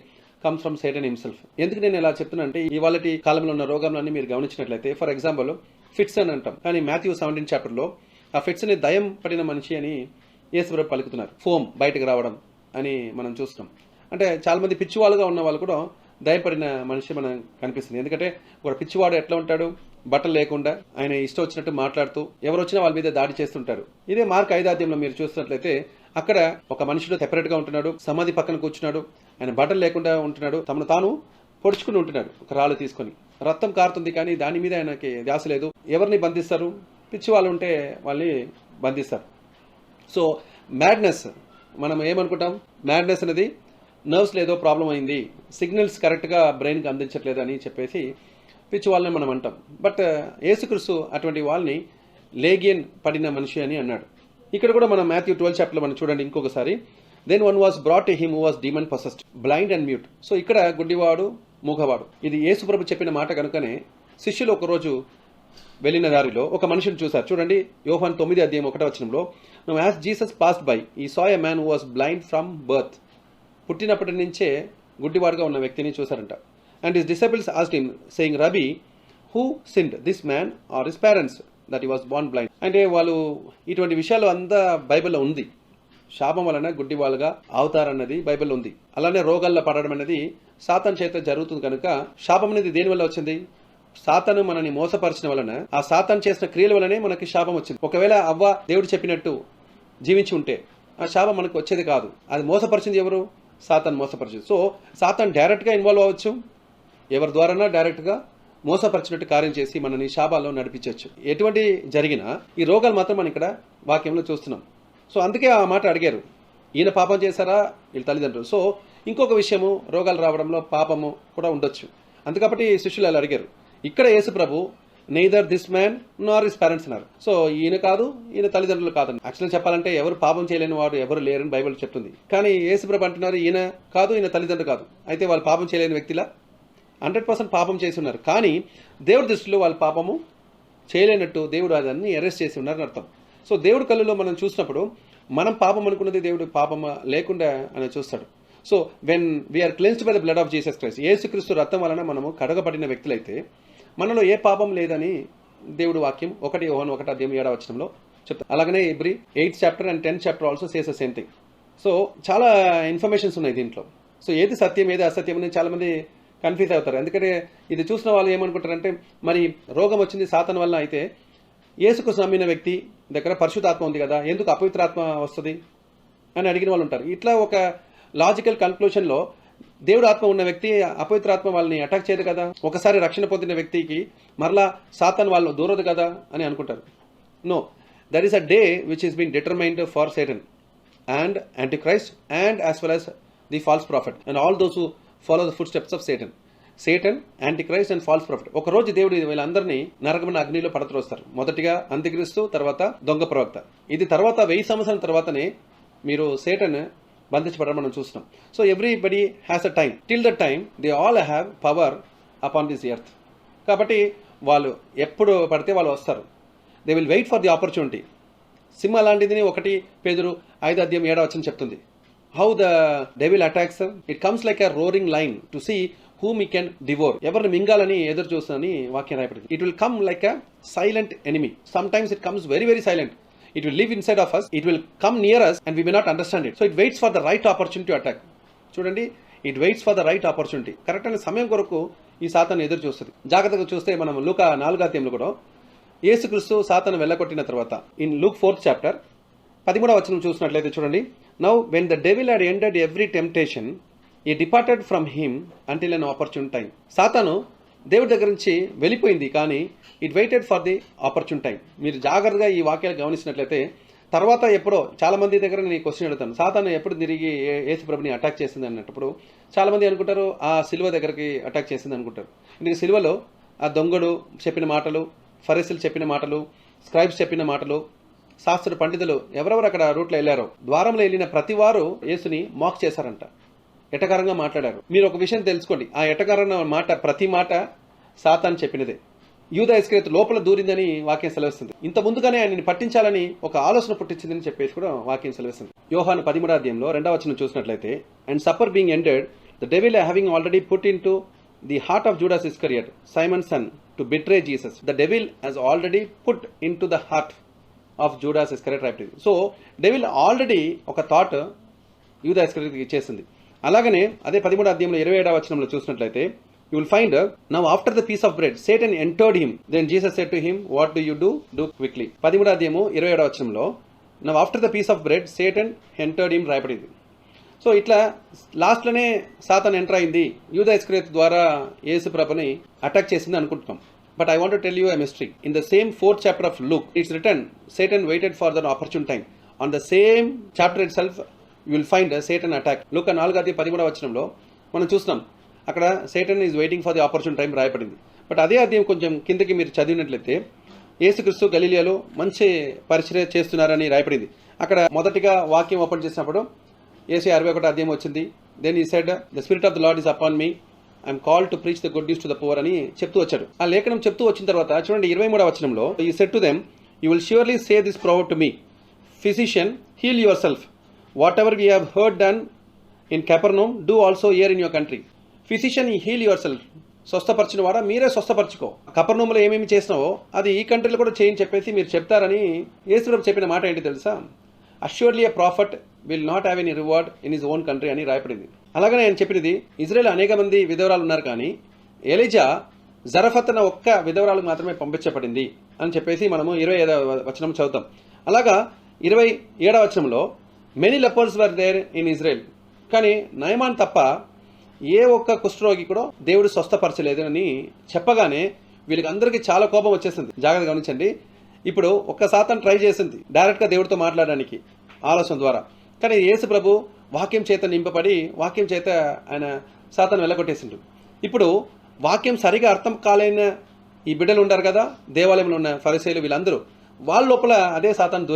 comes from Satan himself. ఎందుకు నేను ఇలా చెప్తున్నా అంటే, ఇవాళ కాలంలో ఉన్న రోగములన్నీ మీరు గమనించినట్లయితే, ఫర్ ఎగ్జాంపుల్ ఫిట్స్ అని అంటాం, కానీ మాథ్యూ 17 ఆ ఫిట్స్ ని దయ్యం పడిన మనిషి అని యేసుప్రభు పలుకుతున్నారు. ఫోమ్ బయటకు రావడం అని మనం చూస్తున్నాం. అంటే చాలా మంది పిచ్చివాళ్ళుగా ఉన్న వాళ్ళు కూడా దయపడిన మనిషి మనం కనిపిస్తుంది. ఎందుకంటే ఒక పిచ్చివాడు ఎట్లా ఉంటాడు, బట్టలు లేకుండా ఆయన ఇష్టం వచ్చినట్టు మాట్లాడుతూ ఎవరు వచ్చినా వాళ్ళ మీద దాడి చేస్తుంటారు. ఇదే మార్క్ 5 మీరు చూసినట్లయితే అక్కడ ఒక మనుషుడు సెపరేట్ గా ఉంటున్నాడు, సమాధి పక్కన కూర్చున్నాడు, ఆయన బట్టలు లేకుండా ఉంటున్నాడు, తమను తాను పొడుచుకుని ఉంటున్నాడు ఒక రాళ్ళు తీసుకొని. రక్తం కారుతుంది కానీ దాని మీద ఆయనకి ధ్యాస లేదు. ఎవరిని బంధిస్తారు? పిచ్చి వాళ్ళు ఉంటే వాళ్ళని బంధిస్తారు. సో మ్యాడ్నెస్, మనం ఏమనుకుంటాం, మ్యాడ్నెస్ అనేది నర్వ్స్ లేదో ప్రాబ్లం అయింది, సిగ్నల్స్ కరెక్ట్గా బ్రెయిన్కి అందించట్లేదు అని చెప్పేసి పిచ్చి వాళ్ళని మనం అంటాం. బట్ యేసుక్రీస్తు అటువంటి వాళ్ళని లేగియన్ పడిన మనిషి అని అన్నాడు. ఇక్కడ కూడా మనం మాథ్యూ 12 మనం చూడండి ఇంకొకసారి. Then one was brought to him who was demon possessed, blind and mute. So ఇక్కడ గుడ్డివాడు మూగవాడు, ఇది యేసుప్రభు చెప్పిన మాట కనుకనే శిష్యులు ఒకరోజు వెళ్ళిన దారిలో ఒక మనిషిని చూశారు. చూడండి యోహాను 9:1. Now as Jesus passed by, he saw a man who was blind from birth. పుట్టినప్పటి నుంచే గుడ్డివాడుగా ఉన్న వ్యక్తిని చూశారంట. And his disciples asked him, saying, Rabbi, who sinned, this man or his parents, that he was born blind? అంటే వాళ్ళు ఇటువంటి విషయాలు అంతా బైబిల్లో ఉంది. శాపం వలన గుడ్డి వాళ్ళుగా అవుతారన్నది బైబిల్లో ఉంది. అలానే రోగాల్లో పడడం అనేది సాతాను చేత జరుగుతుంది. కనుక శాపం అనేది దేని వల్ల వచ్చింది? సాతాను మనని మోసపరిచిన వలన, ఆ సాతాను చేసిన క్రియల వలనే మనకి శాపం వచ్చింది. ఒకవేళ అవ్వ దేవుడు చెప్పినట్టు జీవించి ఉంటే ఆ శాపం మనకు వచ్చేది కాదు. అది మోసపరిచింది ఎవరు? సాతాను మోసపరిచింది. సో సాతాను డైరెక్ట్గా ఇన్వాల్వ్ అవ్వచ్చు, ఎవరి ద్వారానా డైరెక్ట్గా మోసపరిచినట్టు కార్యం చేసి మనని శాపాల్లో నడిపించవచ్చు. ఎటువంటి జరిగినా ఈ రోగాలు మాత్రం మనం ఇక్కడ వాక్యంలో చూస్తున్నాం. సో అందుకే ఆ మాట అడిగారు, ఈయన పాపం చేశారా వీళ్ళ తల్లిదండ్రులు. సో ఇంకొక విషయము, రోగాలు రావడంలో పాపము కూడా ఉండొచ్చు. అందుకబట్టి శిష్యులు అలా అడిగారు. ఇక్కడ యేసు ప్రభు neither this man Nar his parents అన్నారు. సో ఈయన కాదు, ఈయన తల్లిదండ్రులు కాదని. యాక్చువల్గా చెప్పాలంటే ఎవరు పాపం చేయలేని వాడు ఎవరు లేరని బైబిల్ చెప్తుంది. కానీ యేసు ప్రభు అంటున్నారు ఈయన కాదు, ఈయన తల్లిదండ్రులు కాదు. అయితే వాళ్ళు పాపం చేయలేని వ్యక్తిలా 100% పాపం చేసి ఉన్నారు. కానీ దేవుడి దృష్టిలో వాళ్ళు పాపము చేయలేనట్టు దేవుడు అదన్నీ అరెస్ట్ చేసి ఉన్నారని అర్థం. సో దేవుడి కళ్ళలో మనం చూసినప్పుడు మనం పాపం అనుకున్నది దేవుడు పాపం లేకుండా అని చూస్తాడు. So when we are cleansed by the blood of Jesus Christ, యేసుక్రీస్తు రక్తం వలన మనము కడగబడిన వ్యక్తులైతే మనలో ఏ పాపం లేదని దేవుడు వాక్యం 1 యోహాను 1:7 చెప్తారు. అలాగనే ఎబ్రీ 8th and 10th also says the same thing. So చాలా ఇన్ఫర్మేషన్స్ ఉన్నాయి దీంట్లో. సో ఏది సత్యం ఏది అసత్యం అని చాలా మంది కన్ఫ్యూజ్ అవుతారు. ఎందుకంటే ఇది చూసిన వాళ్ళు ఏమనుకుంటారంటే, మరి రోగం వచ్చింది సాతాను వల్ల, అయితే యేసుకు నమ్మిన వ్యక్తి దగ్గర పరిశుద్ధాత్మ ఉంది కదా, ఎందుకు అపవిత్రాత్మ వస్తుంది అని అడిగిన వాళ్ళు ఉంటారు. ఇట్లా ఒక లాజికల్ కన్క్లూషన్లో దేవుడు ఆత్మ ఉన్న వ్యక్తి అపవిత్రాత్మ వాళ్ళని అటాక్ చేయదు కదా, ఒకసారి రక్షణ పొందిన వ్యక్తికి మరలా సాతాను వాళ్ళు దూరదు కదా అని అనుకుంటారు. No, there is a day which is been determined for Satan and antichrist and as well as the false prophet and all those who follow the footsteps of Satan. Satan, antichrist and false prophet. ఒక రోజు దేవుడు వీళ్ళందరినీ నరకమైన అగ్నిలో పడత్రోస్తారు. మొదటిగా అంత్యక్రీస్తు, తర్వాత దొంగ ప్రవక్త. ఇది తర్వాత 1000 సంవత్సరాల తర్వాతనే మీరు సేటన్ బంధించబడడం మనం చూస్తున్నాం. So everybody has a time. Till the time they all have power upon this earth. కాబట్టి వాళ్ళు ఎప్పుడు పడితే వాళ్ళు వస్తారు. They will wait for the opportunity. సింహ లాంటిది 1 పేతురు 5:7 చెప్తుంది. How the devil attacks, it comes like a roaring lion to see whom he can devour. ఎవరిని మింగాలని ఎదురు చూస్తుందని వాక్యం రాయబడింది. It will come like a silent enemy. Some times it comes very very silent. It will live inside of us. It will come near us and we may not understand it. So it waits for the right opportunity to attack. చూడండి, it waits for the right opportunity. Correct అయిన సమయం కొరకు ఈ సాతాను ఎదురు చూస్తుంది. జాగ్రత్తగా చూస్తే మనం లూకా 4 కూడా యేసుక్రీస్తు సాతాను వెళ్ళగొట్టిన తర్వాత ఇన్ లూక్ 4th chapter 13వ వచనం చూసినట్లయితే చూడండి. Now when the devil had ended every temptation, he departed from him until an opportune time. సాతాను దేవుడి దగ్గర నుంచి వెళ్ళిపోయింది, కానీ it waited for the opportune time. మీరు జాగ్రత్తగా ఈ వాక్యాలు గమనించినట్లయితే తర్వాత ఎప్పుడో చాలామంది దగ్గర నేను ఈ క్వశ్చన్ అడుగుతాను, సాతాను ఎప్పుడు తిరిగి యేసు ప్రభుని అటాక్ చేసింది అన్నప్పుడు చాలామంది అనుకుంటారు ఆ సిలువ దగ్గరికి అటాక్ చేసింది అనుకుంటారు. ఇందుకు సిలువలో ఆ దొంగడు చెప్పిన మాటలు, ఫరిసీలు చెప్పిన మాటలు, స్క్రైబ్స్ చెప్పిన మాటలు, శాస్త్ర పండితులు ఎవరెవరు అక్కడ రూట్లో వెళ్ళారో ద్వారంలో వెళ్ళిన ప్రతి వారు యేసుని మాక్ చేశారంట, ఎటకారంగా మాట్లాడారు. మీరు ఒక విషయం తెలుసుకోండి, ఆ ఎటకారన్న మాట ప్రతి మాట సాతాను చెప్పినదే. యూదా ఇస్కరియోతు లోపల దూరిందని వాక్యం సెలవిస్తుంది. ఇంత ముందుగానే ఆయనని పట్టించాలని ఒక ఆలోచన పుట్టించిందని చెప్పేసి కూడా వాక్యం సెలవిస్తుంది. యోహాను 13:2 చూసినట్లయితే, and supper being ended, the devil having already put into the heart of Judas Iscariot, Simon son, to betray Jesus. The devil has already put into the heart of Judas Iscariot right. So devil already ఒక thought యూదా ఇస్కరియోతుకి ఇచ్చేసింది. అలాగనే అదే 13:27 చూసినట్లయితే, you will find, now after the piece of bread Satan entered him, then Jesus said to him, what do you do quickly. 13:27 now after the piece of bread Satan entered him రాయబడింది. So ఇట్లా లాస్ట్లోనే Satan enter అయింది, యూదా ఇస్కరియోతు ద్వారా యేసు ప్రభుని attack చేసింది అనుకుంటున్నాం. But I want to tell you a mystery. In the same 4th chapter of Luke it's written, Satan waited for the opportune time. On the same chapter itself you will find a Satan attack. లూకా 4:13 మనం చూస్తున్నాం, అక్కడ Satan is waiting for the opportune time రాయబడింది. But అదే అధ్యాయం కొంచెం కిందకి మీరు చదివినట్లయితే యేసుక్రీస్తు గలిలియాలో మంచి పరిచర్య చేస్తున్నారని రాయబడింది. అక్కడ మొదటిగా వాక్యం ఓపెన్ చేసినప్పుడు యేసయ్య 61 వచ్చింది. దెన్ ఈ said, the spirit of the lord is upon me, I'm called to preach the good news to the poor అని చెప్తూ వచ్చాడు. ఆ లేఖనం చెప్తూ వచ్చిన తర్వాత చూడండి 23 he said to them, you will surely say this proverb to me, physician heal yourself, whatever we have heard done in Capernaum do also here in your country. Physician heal yourself, స్వస్థపరిచిన వాడా మీరే స్వస్థపరచుకో, కపెర్నౌములో ఏమేమి చేసినావో అది ఈ కంట్రీలో కూడా చేయని చెప్పేసి మీరు చెప్తారని యేసు ప్రభు చెప్పిన మాట ఏంటి తెలుసా? అష్యూర్లీ a profit will not have any reward in his own country అని రాయపడింది. అలాగనే ఆయన చెప్పినది, ఇజ్రాయెల్ అనేక మంది విధవరాలు ఉన్నారు, కానీ ఎలీజా జరఫత్ అన్న ఒక్క విధవరాలకు మాత్రమే పంపించబడింది అని చెప్పేసి మనము 25వ చదువుతాం. అలాగా 27వ many lepers were there in Israel, కానీ నయమాన్ తప్ప ఏ ఒక్క కుష్ఠరోగి కూడా దేవుడు స్వస్థపరచలేదు అని చెప్పగానే వీళ్ళకి అందరికీ చాలా కోపం వచ్చేసింది. జాగ్రత్త గమనించండి. ఇప్పుడు ఒక్క సాతాను ట్రై చేసింది డైరెక్ట్గా దేవుడితో మాట్లాడడానికి ఆలోచన ద్వారా, కానీ యేసు ప్రభు వాక్యం చేత నింపబడి వాక్యం చేత ఆయన సాతాను వెళ్ళగొట్టేసిండు. ఇప్పుడు వాక్యం సరిగా అర్థం కాలేని ఈ బిడ్డలు ఉంటారు కదా, దేవాలయంలో ఉన్న ఫరిసీయులు, వీళ్ళందరూ వాళ్ళ లోపల అదే సాతాను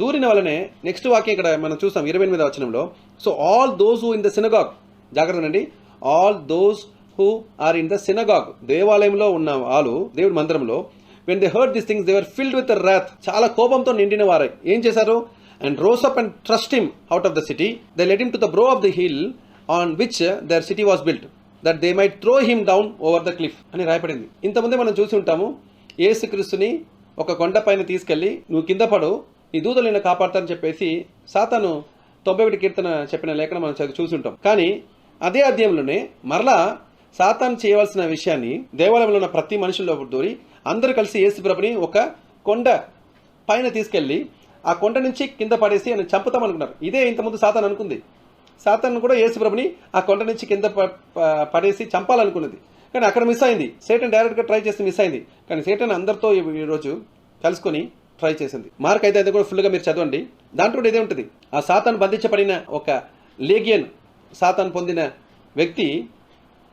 దూరిన వల్లనే నెక్స్ట్ వాక్యం ఇక్కడ మనం చూస్తాం 28వ so all those who in the synagogue, జాగ్రత్తనండి, all those who are in the synagogue, దేవాలయంలో ఉన్న వాళ్ళు దేవుడి మందిరంలో, when they heard these things they were filled with wrath, చాలా కోపంతో నిండిన వారై ఏం చేశారు? and rose up and thrust him out of the city, they led him to the brow of the hill on which their city was built, that they might throw him down over the cliff అని రాయపడింది. ఇంతమంది మనం చూసి ఉంటాము, యేసుక్రీస్తుని ఒక కొండ పైన తీసుకెళ్లి నువ్వు కింద పడు, నీ దూతలు నిన్ను కాపాడతారని చెప్పేసి సాతాను 91 కీర్తన చెప్పిన లేఖనం మనం చూసి ఉంటాం. కానీ అదే అధ్యాయంలోనే మరలా సాతాను చేయవలసిన విషయాన్ని దేవాలయంలో ఉన్న ప్రతి మనుషుల్లో దూరి అందరూ కలిసి యేసు ప్రభుని ఒక కొండ పైన తీసుకెళ్లి ఆ కొండ నుంచి కింద పడేసి ఆయన చంపుతామనుకున్నారు. ఇదే ఇంతకుముందు సాతాను అనుకుంది. సాతాను కూడా యేసు ప్రభుని ఆ కొండ నుంచి కింద పడేసి చంపాలనుకున్నది, కానీ అక్కడ మిస్ అయింది. సేటన్ డైరెక్ట్గా ట్రై చేసి మిస్ అయింది, కానీ సేటన్ అందరితో ఈరోజు కలుసుకొని ట్రై చేసింది. మార్క్ 5 కూడా ఫుల్గా మీరు చదవండి. దాంట్లో కూడా ఇదే ఉంటుంది. ఆ సాతాను బంధించబడిన ఒక లేగియన్, సాతాను పొందిన వ్యక్తి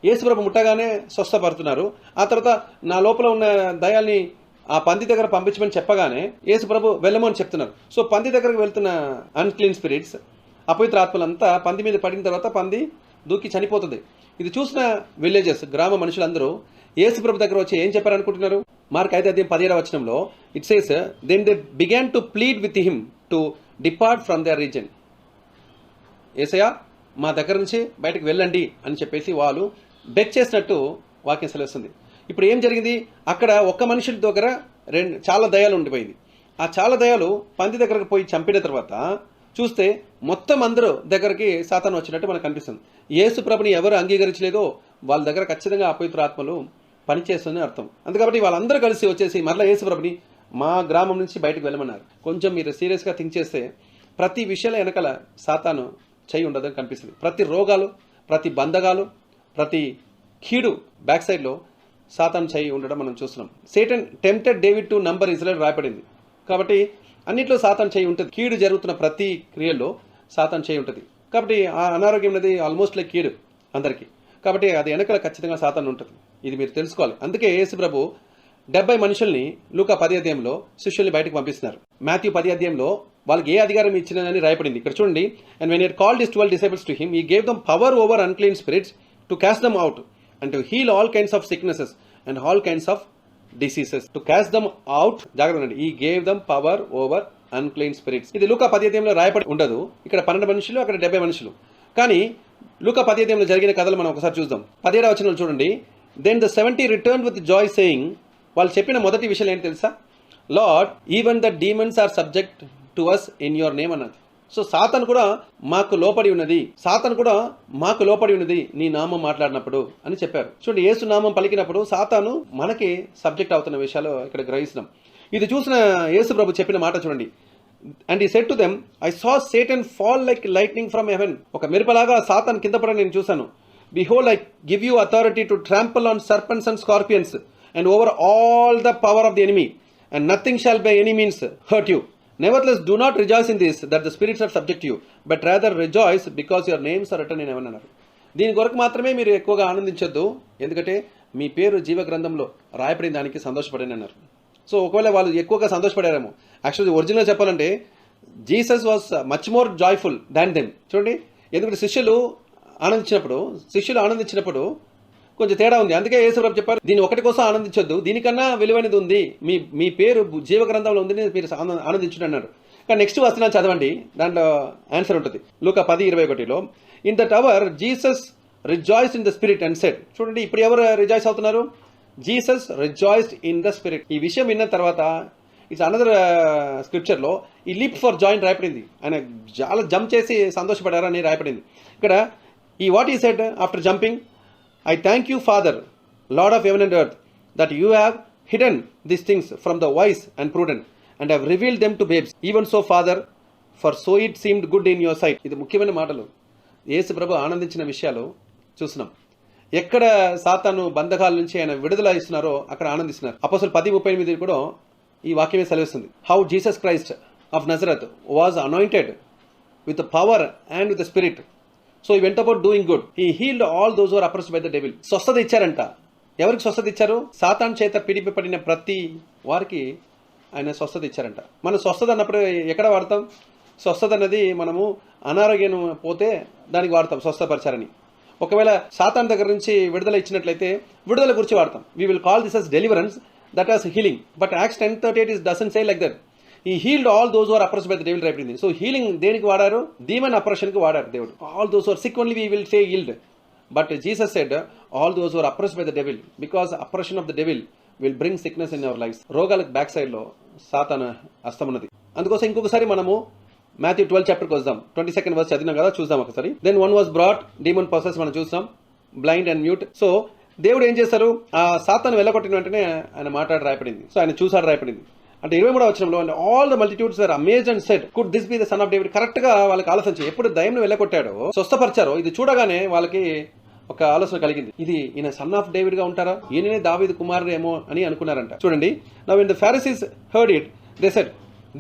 యేసుప్రభు ముట్టగానే స్వస్థపడుతున్నారు. ఆ తర్వాత నా లోపల ఉన్న దయాల్ని ఆ పంది దగ్గర పంపించమని చెప్పగానే యేసుప్రభు వెళ్ళమని చెప్తున్నారు. సో పంది దగ్గరకు వెళ్తున్న అన్క్లీన్ స్పిరిట్స్, అపవిత్ర ఆత్మలంతా పంది మీద పడిన తర్వాత పంది దూకి చనిపోతుంది. ఇది చూసిన విలేజెస్, గ్రామ మనుషులందరూ యేసుప్రభు దగ్గర వచ్చి ఏం చెప్పారనుకుంటున్నారు? మార్క్ 5:17 వచనంలో it says, then they began to plead with him to depart from their region. యేసయ్య మా దగ్గర నుంచి బయటకు వెళ్ళండి అని చెప్పేసి వాళ్ళు బెగ్ చేసినట్టు వాక్యం సెలవుస్తుంది. ఇప్పుడు ఏం జరిగింది? అక్కడ ఒక్క మనిషి దగ్గర చాలా దయాలు ఉండిపోయింది. ఆ చాలా దయాలు పంది దగ్గరకు పోయి చంపిన తర్వాత చూస్తే మొత్తం అందరూ దగ్గరికి సాతాను వచ్చినట్టు మనకు కనిపిస్తుంది. యేసు ప్రభుని ఎవరు అంగీకరించలేదో వాళ్ళ దగ్గర ఖచ్చితంగా అపవిత్ర ఆత్మలు పనిచేస్తుందని అర్థం. అందుకని వాళ్ళందరూ కలిసి వచ్చేసి మరలా యేసు ప్రభుని మా గ్రామం నుంచి బయటకు వెళ్ళమన్నారు. కొంచెం మీరు సీరియస్గా థింక్ చేస్తే ప్రతి విషయంలో వెనకాల సాతాను చేయి ఉండదని కనిపిస్తుంది. ప్రతి రోగాలు, ప్రతి బంధకాలు, ప్రతి కీడు బ్యాక్ సైడ్లో సాతాను చేయి ఉండడం మనం చూస్తున్నాం. Satan tempted David to number Israel రాయబడింది. కాబట్టి అన్నింటిలో సాతాను చేయి ఉంటుంది. కీడు జరుగుతున్న ప్రతి క్రియల్లో సాతాను చేయి ఉంటుంది. కాబట్టి ఆ అనారోగ్యం అనేది ఆల్మోస్ట్ లైక్ కీడు అందరికీ. కాబట్టి అది వెనకాల ఖచ్చితంగా సాతాను ఉంటుంది. ఇది మీరు తెలుసుకోవాలి. అందుకే యేసు ప్రభు 70 మనుషుల్ని లూకా 10వ అధ్యాయంలో శిష్యుల్ని బయటకు పంపిస్తున్నారు. మాథ్యూ 10వ అధ్యాయంలో వాళ్ళకి ఏ అధికారం ఇచ్చినదని రాయబడింది. ఇక్కడ చూడండి, and when he called his 12 disciples to him, he gave them power over unclean spirits to cast them out and to heal all kinds of sicknesses and all kinds of diseases. To cast them out, జాగ్రత్త, he gave them power over unclean spirits. ఇది లూకా 10వ అధ్యాయంలో రాయబడి ఉండదు. ఇక్కడ 12 మనుషులు, అక్కడ 70 మనుషులు. కానీ లూకా 10వ అధ్యాయంలో జరిగిన కథలు మనం ఒకసారి చూద్దాం. 17వ వచనంలో చూడండి, then the 70 returned with joy saying, వాళ్ళు చెప్పిన మొదటి విషయం ఏంటి తెలుసా? Lord, even the demons are subject to us in your name అన్నది. సో సాతాను కూడా మాకు లోపడి ఉన్నది నీ నామం మాట్లాడినప్పుడు అని చెప్పారు. చూడండి, యేసు నామం పలికినప్పుడు సాతాను మనకి సబ్జెక్ట్ అవుతున్న విషయాలు ఇక్కడ గ్రహిస్తున్నాం. ఇది చూసిన యేసు ప్రభు చెప్పిన మాట చూడండి, అండ్ ఈ said to them, I saw Satan fall like lightning from heaven. ఒక మెరుపలాగా సాతాను కింద పడని నేను చూశాను. Behold, I give you authority to trample on serpents and scorpions and over all the power of the enemy, and nothing shall by any means hurt you. Nevertheless, do not rejoice in this, that the spirits are subject to you, but rather rejoice because your names are written in heaven అన్నారు. దీని కొరకు మాత్రమే మీరు ఎక్కువగా ఆనందించొద్దు, ఎందుకంటే మీ పేరు జీవ గ్రంథంలో రాయబడిన దానికి సంతోషపడని అన్నారు. సో ఒకవేళ వాళ్ళు ఎక్కువగా సంతోషపడారేమో. యాక్చువల్లీ ఒరిజినల్ చెప్పాలంటే Jesus was much more joyful than them. చూడండి, ఎందుకంటే శిష్యులు ఆనందించినప్పుడు కొంచెం తేడా ఉంది. అందుకే యేసుప్రభు చెప్పారు, దీని ఒకటి కోసం ఆనందించొద్దు, దీనికన్నా విలువైనది ఉంది, మీ పేరు జీవ గ్రంథంలో ఉంది, మీరు ఆనందించండి అన్నారు. కానీ నెక్స్ట్ వచనాలు చదవండి, దాంట్లో ఆన్సర్ ఉంటుంది. లూకా 10:21లో, in that hour Jesus rejoiced in the spirit and said. చూడండి, ఇప్పుడు ఎవరు రిజాయిస్ అవుతున్నారు? Jesus rejoiced in the spirit. ఈ విషయం విన్న తర్వాత ఇట్స్ అనదర్ స్క్రిప్చర్లో ఈ లీప్ ఫర్ జాయిన్ రాయపడింది. ఆయన చాలా జంప్ చేసి సంతోషపడారని రాయపడింది. ఇక్కడ ఈ వాట్ ఈ said after jumping, I thank you, Father, Lord of heaven and earth, that you have hidden these things from the wise and prudent and have revealed them to babes. Even so, Father, for so it seemed good in your sight. ఇది ముఖ్యమైన మాటలు. యేసు ప్రభు ఆనందించిన విషయాలు చూస్తున్నాం. ఎక్కడ సాతాను బంధకాల నుంచి ఆయన విడుదల ఇస్తున్నారో అక్కడ ఆనందిస్తున్నారు. అపోస్తలులు 10:38 కూడా ఈ వాక్యమే సెలవిస్తుంది. How Jesus Christ of Nazareth was anointed with the power and with the spirit. So he went about doing good, he healed all those who are oppressed by the devil. స్వస్థత ఇచ్చారంట. ఎవరికి స్వస్థత ఇచ్చారు? సాతాను చేత పిడిపిపడిన ప్రతి వారికి ఆయన స్వస్థత ఇచ్చారంట. మనం స్వస్థత అన్నప్పుడు ఎక్కడ వాడతాం? స్వస్థత అన్నది మనము అనారోగ్యం పోతే దానికి వాడతాం స్వస్థపరిచారని. ఒకవేళ సాతాను దగ్గర నుంచి విడుదల ఇచ్చినట్లయితే విడుదల గురించి వాడతాం. We will call this as deliverance, that as healing. But Acts 10:38 doesn't say like that. He healed all those who are oppressed by the devil రాయబడింది. సో హీలింగ్ దేనికి వాడారు? డీమన్ అప్రెషన్కి వాడారు దేవుడు. All those who are sick only we will say healed. But Jesus said all those who are oppressed by the devil, because oppression of the devil will bring sickness in our life. రోగాలకు back సైడ్లో సాతాను హస్తం ఉన్నది. అందుకోసం ఇంకొకసారి మనము Matthew 12 చాప్టర్కి వద్దాం. 22nd verse చదివినాం కదా, చూద్దాం ఒకసారి. Then one was brought, demon ప్రాసెస్ మనం చూస్తాం, బ్లైండ్ అండ్ మ్యూట్. సో దేవుడు ఏం చేస్తారు? ఆ సాతాను వెళ్ళగొట్టిన వెంటనే ఆయన మాట్లాడి రాయపడింది. సో ఆయన చూసాడు రాయపడింది. అంటే 23వ వచనంలో, and all the multitudes were amazed and said, could this be the Son of David. Correct గా వాళ్ళకి ఆలోచించి ఎప్పుడు దయ్యంను వెళ్ళగొట్టాడో, స్వస్థపరిచారో, ఇది చూడగానే వాళ్ళకి ఒక ఆలోచన కలిగింది, ఇది ఈయన సన్ ఆఫ్ డేవిడ్ గా ఉంటారా, ఈయననే దావీదు కుమారుడు ఏమో అని అనుకున్నారంట. చూడండి, now when the Pharisees heard it, they said,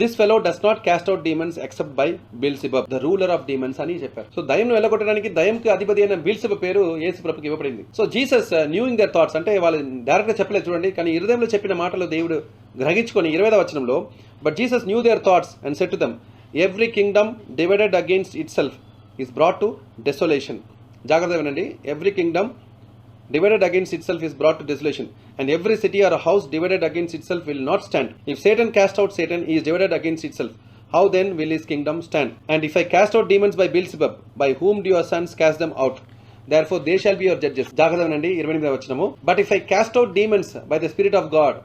this fellow does not cast out demons except by Beelzebub the ruler of demons అని చెప్పారు. సో దయ్యంను వెళ్ళగొట్టడానికి దయ్యంకి అధిపతి అయిన బెల్జెబూబ్ పేరు యేసు ప్రభుకి ఇవ్వబడింది. సో జీసస్ న్యూయింగ్ దర్ థాట్స్, అంటే వాళ్ళు డైరెక్ట్ గా చెప్పలేదు చూడండి, కానీ హృదయంలో చెప్పిన మాటలు దేవుడు గ్రహించుకొని 20వ వచనంలో, but Jesus knew their thoughts and said to them, every kingdom divided against itself is brought to desolation. జాగ్రత్తగా వినండి, every kingdom divided against itself is brought to desolation, and every city or a house divided against itself will not stand. If Satan cast out Satan, he is divided against itself. How then will his kingdom stand? And if I cast out demons by Beelzebub, by whom do your sons cast them out? Therefore they shall be your judges. జాగ్రత్తగా వినండి 28వ వచనము, but if I cast out demons by the Spirit of God,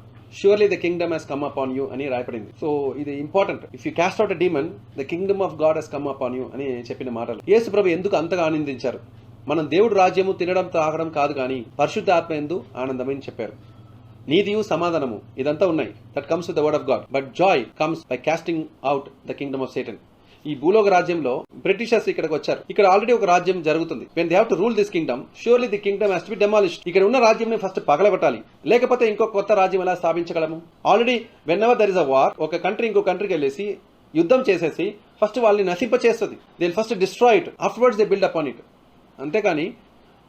surely the kingdom has come upon you అని రాయబడింది. So ఇది important. If you cast out a demon, the kingdom of God has come upon you అని చెప్పిన మాటలు. యేసు ప్రభు ఎందుకు అంతగా ఆనందించారు? మనం దేవుడు రాజ్యము తినడం తాగడం కాదు కానీ పరిశుద్ధ ఆత్మ యందు ఆనందమని చెప్పారు. నీతియు సమాధానము ఇదంతా ఉన్నాయి, that comes with the word of God, but joy comes by casting out the kingdom of Satan. ఈ భూలోక రాజ్యంలో బ్రిటిషర్స్ ఇక్కడికి వచ్చారు. ఇక్కడ ఆల్రెడీ ఒక రాజ్యం జరుగుతుంది. When they have to rule this Kingdom, surely the Kingdom has to be demolished. ఇక్కడ ఉన్న రాజ్యం ఫస్ట్ పగలగొట్టాలి, లేకపోతే ఇంకో కొత్త రాజ్యం ఎలా స్థాపించగలము? Already whenever there is a war, ఒక కంట్రీ ఇంకో కంట్రీకి వెళ్ళేసి యుద్ధం చేసేసి ఫస్ట్ వాళ్ళని నశింప చేస్తుంది. They first destroy it, afterwards they build upon it. అంతేకాని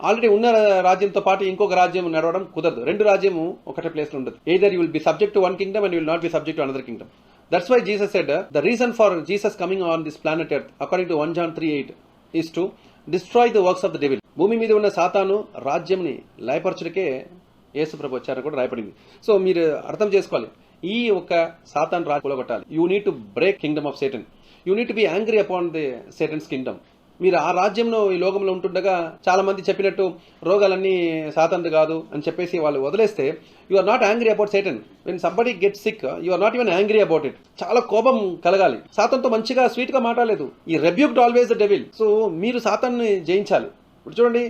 ఆల్రెడీ ఉన్న రాజ్యంతో పాటు ఇంకొక రాజ్యం నడవడం కుదరదు. రెండు రాజ్యము ఒకటే ప్లేస్ లో ఉండదు. Either you will be subject to one kingdom and you will not be subject to another kingdom. That's why Jesus said the reason for Jesus coming on this planet Earth according to 1 John 3:8 is to destroy the works of the devil. భూమి మీద ఉన్న సాతాను రాజ్యంని లయపరచుడికే యేసు ప్రభు వచ్చారని కూడా రాయబడింది. So మీరు అర్థం చేసుకోవాలి, ఈ ఒక సాతాను రాజు కూలగొట్టాలి. You need to break kingdom of Satan. You need to be angry upon the Satan's kingdom. మీరు ఆ రాజ్యంలో ఈ లోకంలో ఉంటుండగా చాలా మంది చెప్పినట్టు రోగాలన్నీ సాతానుది కాదు అని చెప్పేసి వాళ్ళు వదిలేస్తే you are not angry about Satan. When somebody get sick you are not even angry about it. చాలా కోపం కలగాలి. సాతాన్తో మంచిగా స్వీట్ గా మాట్లాడలేదు. He rebuked always the devil. So మీరు సాతాన్ని జయించాలి. ఇప్పుడు చూడండి,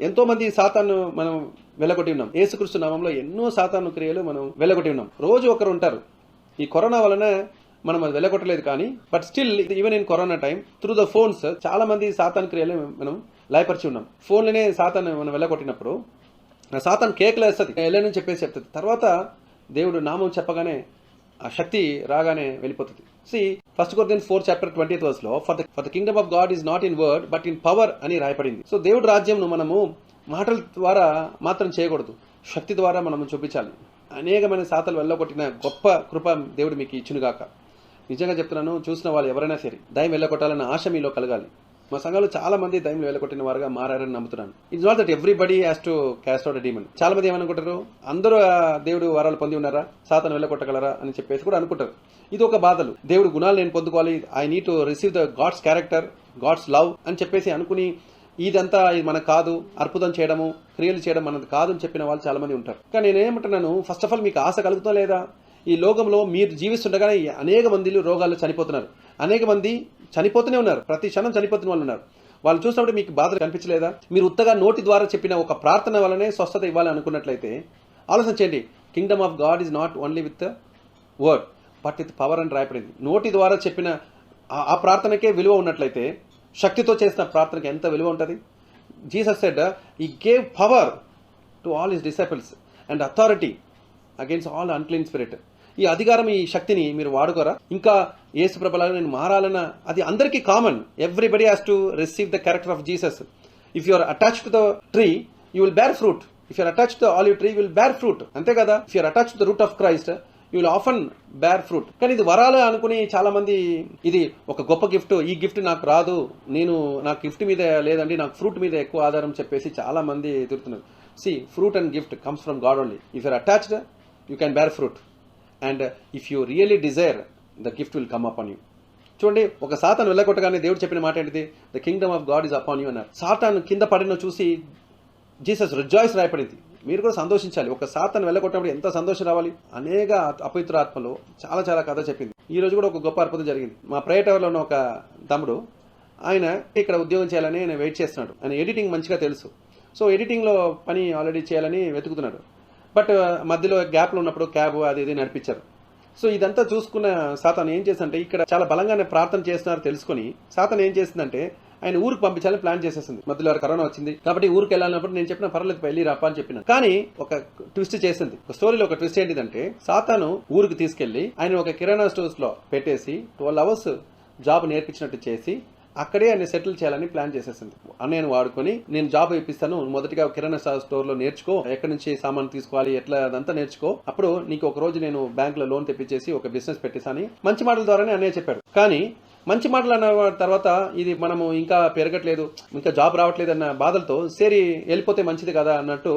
ఎంతో మంది సాతాను మనం వెళ్ళగొట్టి ఉన్నాం. యేసుక్రీస్తు నామంలో ఎన్నో సాతాను క్రియలు మనం వెళ్ళగొట్టి ఉన్నాం. రోజు ఒకరు ఉంటారు. ఈ కరోనా వలన మనం అది వెళ్ళగొట్టలేదు, కానీ but still even in corona time through the phones చాలా మంది సాతాన్ క్రియలు మనం లయపరిచి ఉన్నాం. ఫోన్లోనే సాతాన్ మనం వెళ్ళగొట్టినప్పుడు సాతాన్ కేకలు వేస్తుంది, వెళ్ళని చెప్పేసి చెప్తుంది. తర్వాత దేవుడు నామం చెప్పగానే ఆ శక్తి రాగానే వెళ్ళిపోతుంది. See, 1 Corinthians 4:20 for the kingdom of God is not in word but in power అని రాయబడింది. సో దేవుడు రాజ్యంను మనము మాటల ద్వారా మాత్రం చేయకూడదు, శక్తి ద్వారా మనం చూపించాలి. అనేకమైన సాతలు వెళ్ళగొట్టిన గొప్ప కృప దేవుడు మీకు ఇచ్చునుగాక. నిజంగా చెప్తున్నాను, చూసిన వాళ్ళు ఎవరైనా సరే దయ్యం వెళ్ళగొట్టాలన్న ఆశ మీలో కలగాలి. మా సంఘంలో చాలా మంది దయ్యం వెళ్ళగొట్టిన వారుగా మారారని నమ్ముతున్నాను. It's not that everybody has to cast out a demon. చాలా మంది ఏమనుకుంటారు, అందరూ దేవుడు వరాలు పొంది ఉన్నారా, సాతాను వెళ్ళగొట్టగలరా అని చెప్పేసి కూడా అనుకుంటారు. ఇది ఒక బాధలు. దేవుడు గుణాలు నేను పొందుకోవాలి, I need to receive the God's character, God's love అని చెప్పేసి అనుకుని ఇదంతా ఇది మనకు కాదు, అద్భుతం చేయడము క్రియలు చేయడం మనది కాదు అని చెప్పిన వాళ్ళు చాలా మంది ఉంటారు. కానీ నేనేమంటున్నాను, ఫస్ట్ ఆఫ్ ఆల్ మీకు ఆశ కలుగుతా లేదా? ఈ లోకంలో మీరు జీవిస్తుండగానే అనేక మంది రోగాలు చనిపోతున్నారు, అనేక మంది చనిపోతూనే ఉన్నారు, ప్రతి క్షణం చనిపోతున్న వాళ్ళు ఉన్నారు. వాళ్ళు చూసినప్పుడు మీకు బాధ కనిపించలేదా? మీరు ఉత్తగా నోటి ద్వారా చెప్పిన ఒక ప్రార్థన వల్లనే స్వస్థత ఇవ్వాలి అనుకున్నట్లయితే ఆలోచన చేయండి. Kingdom of God is not only with word but with power అని రాయబడింది. నోటి ద్వారా చెప్పిన ఆ ప్రార్థనకే విలువ ఉన్నట్లయితే శక్తితో చేసిన ప్రార్థనకి ఎంత విలువ ఉంటుంది? Jesus said he gave power to all his disciples and authority against all unclean spirit. ఈ అధికారం, ఈ శక్తిని మీరు వాడుకోరా? ఇంకా యేసు ప్రభులాగా నేను మారాలన్న అది అందరికీ common. Everybody has to receive the character of Jesus. If you are attached to the tree you will bear fruit. If you are attached to the olive tree you will bear fruit. అంతే కదా? If you are attached to the root of Christ you will often bear fruit. కానీ ఇది వరాలు అనుకుని చాలా మంది ఇది ఒక గొప్ప గిఫ్ట్, ఈ గిఫ్ట్ నాకు రాదు, నాకు గిఫ్ట్ మీద లేదండి, నాకు ఫ్రూట్ మీద ఎక్కువ ఆధారం చెప్పేసి చాలా మంది తిరుగుతున్నారు. See, fruit and gift comes from God only. If you are attached, you can bear fruit. And if you really desire, the gift will come upon you. చూడండి, ఒక సాతాను వెళ్ళగొట్టగానే దేవుడు చెప్పిన మాట ఏంటిది? The kingdom of God is upon you అన్నారు. సాతాను కింద పడిన చూసి జీసస్ రిజాయిస్ రాయపడింది. మీరు కూడా సంతోషించాలి. ఒక సాతాను వెళ్ళగొట్టినప్పుడు ఎంత సంతోషం రావాలి. అనేక అపవిత్ర ఆత్మలు చాలా చాలా కథ చెప్పింది. ఈ రోజు కూడా ఒక గొప్ప అద్భుతం జరిగింది. మా ప్రేయర్ టవర్లో ఉన్న ఒక తమ్ముడు, ఆయన ఇక్కడ ఉద్యోగం చేయాలని ఆయన వెయిట్ చేస్తున్నాడు. ఆయన ఎడిటింగ్ మంచిగా తెలుసు. సో ఎడిటింగ్లో పని ఆల్రెడీ చేయాలని వెతుకుతున్నాడు. బట్ మధ్యలో గ్యాప్లో ఉన్నప్పుడు క్యాబ్ అది ఇది నడిపించారు. సో ఇదంతా చూసుకున్న సాతాను ఏం చేసిందంటే, ఇక్కడ చాలా బలంగానే ప్రార్థన చేస్తున్నారు తెలుసుకొని సాతాను ఏం చేసిందంటే ఆయన ఊరికి పంపించాలని ప్లాన్ చేసేసింది. మధ్యలో కరోనా వచ్చింది కాబట్టి ఊరికి వెళ్ళాలన్నప్పుడు నేను చెప్పిన పర్లేదు వెళ్ళి రాపా అని చెప్పిన. కానీ ఒక ట్విస్ట్ చేసింది. ఒక స్టోరీలో ఒక ట్విస్ట్ ఏంటిదంటే, సాతాను ఊరికి తీసుకెళ్లి ఆయన ఒక కిరాణా స్టోర్స్ లో పెట్టేసి 12 hours జాబ్ నేర్పించినట్టు చేసి అక్కడే ఆయన సెటిల్ చేయాలని ప్లాన్ చేసేసింది. అన్నయ్యను వాడుకొని నేను జాబ్ ఇప్పిస్తాను, మొదటిగా కిరాణా స్టోర్ లో నేర్చుకో, ఎక్కడి నుంచి సామాన్ తీసుకోవాలి ఎట్లా అదంతా నేర్చుకో, అప్పుడు నీకు ఒక రోజు నేను బ్యాంక్ లో లోన్ తెప్పించేసి ఒక బిజినెస్ పెట్టేసాని మంచి మాటల ద్వారానే అన్నయ్య చెప్పాడు. కానీ మంచి మాటలు అన్న తర్వాత ఇది మనము ఇంకా పెరగట్లేదు, ఇంకా జాబ్ రావట్లేదు అన్న బాధలతో సేరి వెళ్ళిపోతే మంచిది కదా అన్నట్టు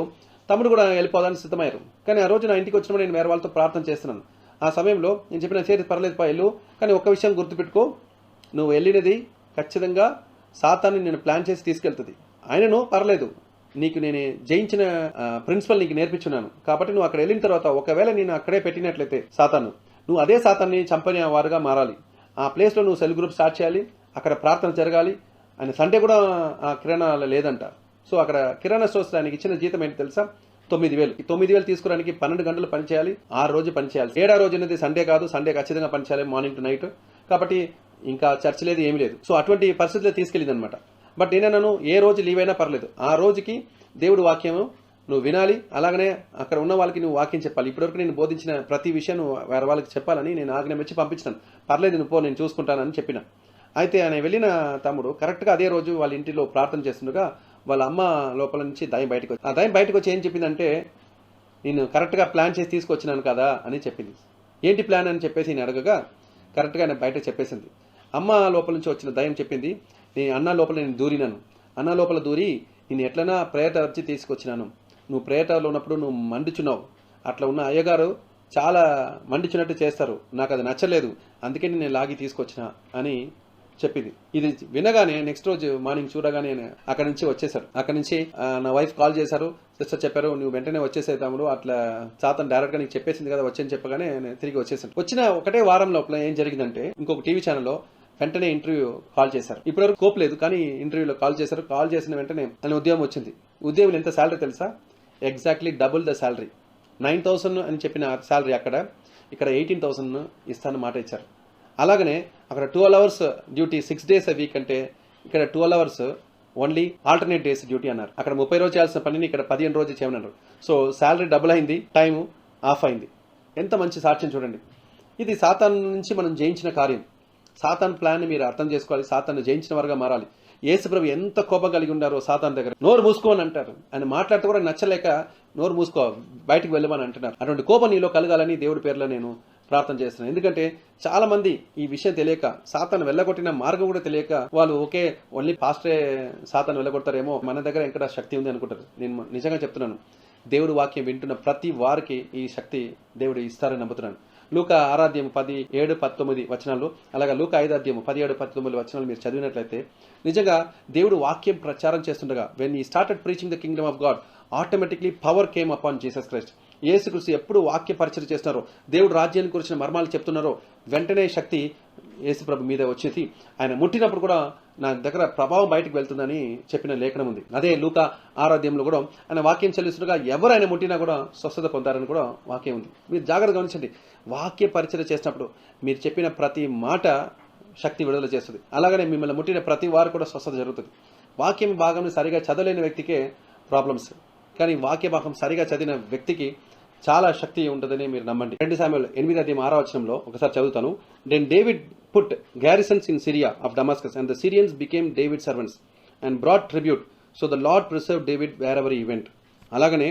తమ్ముడు కూడా వెళ్ళిపోదానికి సిద్ధమయ్యారు. కానీ ఆ రోజు నా ఇంటికి వచ్చినప్పుడు నేను వేరే వాళ్ళతో ప్రార్థన చేస్తున్నాను. ఆ సమయంలో నేను చెప్పిన సేరి పర్లేదు పా వెళ్ళు, కానీ ఒక్క విషయం గుర్తుపెట్టుకో, నువ్వు వెళ్ళినది ఖచ్చితంగా సాతాన్ని నేను ప్లాన్ చేసి తీసుకెళ్తుంది. ఆయనను పర్లేదు, నీకు నేను జయించిన ప్రిన్సిపల్ నీకు నేర్పించున్నాను కాబట్టి నువ్వు అక్కడ వెళ్ళిన తర్వాత ఒకవేళ నేను అక్కడే పెట్టినట్లయితే సాతాను, నువ్వు అదే సాతాన్ని చంపని వారుగా మారాలి. ఆ ప్లేస్లో నువ్వు సెల్ గ్రూప్ స్టార్ట్ చేయాలి, అక్కడ ప్రార్థన జరగాలి. ఆయన సండే కూడా ఆ కిరాణాలో లేదంట. సో అక్కడ కిరాణా స్టోర్స్ ఆయనకి ఇచ్చిన జీతం ఏంటి తెలుసా? 9,000. 9,000 తీసుకోవడానికి 12 గంటలు పని చేయాలి, 6 రోజు పని చేయాలి. 7వ రోజు అనేది సండే కాదు, సండే ఖచ్చితంగా పని చేయాలి మార్నింగ్ టు నైట్. కాబట్టి ఇంకా చర్చ లేదు, ఏమీ లేదు. సో అటువంటి పరిస్థితిలో తీసుకెళ్ళింది అనమాట. బట్ నేనన్నాను, ఏ రోజు లీవ్ అయినా పర్లేదు, ఆ రోజుకి దేవుడు వాక్యము నువ్వు వినాలి, అలాగనే అక్కడ ఉన్న వాళ్ళకి నువ్వు వాక్యం చెప్పాలి. ఇప్పటివరకు నేను బోధించిన ప్రతి విషయం నువ్వు వేరే వాళ్ళకి చెప్పాలని నేను ఆజ్ఞ మెచ్చి పంపించినాను. పర్లేదు నువ్వు పో, నేను చూసుకుంటానని చెప్పిన. అయితే ఆయన వెళ్ళిన తమ్ముడు కరెక్ట్గా అదే రోజు వాళ్ళ ఇంటిలో ప్రార్థన చేస్తుండగా వాళ్ళ అమ్మ లోపల నుంచి దయ్యం బయటకు వచ్చి, ఆ దయ్యం బయటకు వచ్చి ఏం చెప్పిందంటే, నేను కరెక్ట్గా ప్లాన్ చేసి తీసుకొచ్చినాను కదా అని చెప్పింది. ఏంటి ప్లాన్ అని చెప్పేసి నేను అడగగా కరెక్ట్గా ఆయన బయటకు చెప్పేసింది. అమ్మ లోపల నుంచి వచ్చిన దయ్యం చెప్పింది, నేను అన్న లోపల నేను దూరినాను, అన్న లోపల దూరి నేను ఎట్లైనా ప్రేయర్ వచ్చి తీసుకొచ్చినాను. నువ్వు ప్రేయర్లో ఉన్నప్పుడు నువ్వు మండుచున్నావు, అట్లా ఉన్న అయ్యగారు చాలా మండుచున్నట్టు చేస్తారు, నాకు అది నచ్చలేదు, అందుకే నేను లాగి తీసుకొచ్చిన అని చెప్పింది. ఇది వినగానే నెక్స్ట్ రోజు మార్నింగ్ చూడగానే అక్కడి నుంచి వచ్చేసారు. అక్కడి నుంచి నా వైఫ్ కాల్ చేశారు, సిస్టర్ చెప్పారు నువ్వు వెంటనే వచ్చేసే తమ్ముడు, అట్లా సాతాను డైరెక్ట్గా నీకు చెప్పేసింది కదా వచ్చని చెప్పగానే తిరిగి వచ్చేసాను. వచ్చిన ఒకటే వారం లోపల ఏం జరిగిందంటే, ఇంకొక టీవీ ఛానల్లో వెంటనే ఇంటర్వ్యూ కాల్ చేశారు. ఇప్పటివరకు కోప్ లేదు, కానీ ఇంటర్వ్యూలో కాల్ చేశారు. కాల్ చేసిన వెంటనే ఆయన ఉద్యోగం వచ్చింది. ఉద్యోగులు ఎంత శాలరీ తెలుసా? Exactly double the salary. 9,000 అని చెప్పిన శాలరీ అక్కడ, ఇక్కడ 18,000 ఇస్తాను మాట ఇచ్చారు. అలాగనే అక్కడ 12 hours duty 6 days a week అంటే ఇక్కడ 12 hours only alternate days duty అన్నారు. అక్కడ 30 రోజులు చేయాల్సిన పనిని ఇక్కడ 15 రోజులు చేయమన్నారు. సో శాలరీ డబుల్ అయింది, టైము ఆఫ్ అయింది. ఎంత మంచి సాక్ష్యం చూడండి. ఇది సాతాను నుంచి మనం జయించిన కార్యం. సాతాన్ ప్లాన్ని మీరు అర్థం చేసుకోవాలి, సాతాన్ని జయించిన వారుగా మారాలి. యేసుప్రభు ఎంత కోపం కలిగి ఉన్నారో సాతాన్ దగ్గర. నోరు మూసుకోని అంటారు, ఆయన మాట్లాడితే కూడా నచ్చలేక నోరు మూసుకో బయటికి వెళ్ళమని అంటున్నారు. అటువంటి కోపం నీలో కలగాలని దేవుడి పేరులో నేను ప్రార్థన చేస్తున్నాను. ఎందుకంటే చాలా మంది ఈ విషయం తెలియక, సాతాను వెళ్ళగొట్టిన మార్గం కూడా తెలియక, వాళ్ళు ఓన్లీ పాస్టరే సాతాను వెళ్ళగొడతారేమో, మన దగ్గర ఎక్కడ శక్తి ఉంది అనుకుంటారు. నేను నిజంగా చెప్తున్నాను, దేవుడు వాక్యం వింటున్న ప్రతి వారికి ఈ శక్తి దేవుడు ఇస్తారని నమ్ముతున్నాను. లూకా 6:17-19 వచనాలు, అలాగే లూకా 5:17-19 వచనాలు మీరు చదివినట్లయితే నిజంగా దేవుడు వాక్యం ప్రచారం చేస్తుండగా, వెన్ ఈ started preaching the kingdom of God, automatically power came upon Jesus Christ. యేసుక్రీస్తు ఎప్పుడు వాక్య పరిచయం చేస్తున్నారో, దేవుడు రాజ్యాన్ని గురించిన మర్మాలు చెప్తున్నారో, వెంటనే శక్తి యేసుప్రభు మీద వచ్చేసి ఆయన ముట్టినప్పుడు కూడా నా దగ్గర ప్రభావం బయటకు వెళ్తుందని చెప్పిన లేఖనం ఉంది. అదే లూకా 6 కూడా ఆయన వాక్యం చెల్లిస్తుండగా ఎవరైనా ముట్టినా కూడా స్వస్థత పొందారని కూడా వాక్యం ఉంది. మీరు జాగ్రత్తగా గమనించండి, వాక్య పరిచయం చేసినప్పుడు మీరు చెప్పిన ప్రతి మాట శక్తి విడుదల చేస్తుంది. అలాగనే మిమ్మల్ని ముట్టిన ప్రతి వారు కూడా స్వస్థత జరుగుతుంది. వాక్యం భాగం సరిగా చదవలేని వ్యక్తికే ప్రాబ్లమ్స్, కానీ వాక్య భాగం సరిగా చదివిన వ్యక్తికి చాలా శక్తి ఉంటుందని మీరు నమ్మండి. 2 Samuel 8:6 ఒకసారి చదువుతాను. Then David put garrisons in Syria of Damascus and the Syrians became David servants and brought tribute, so the Lord preserve David wherever he went. అలాగనే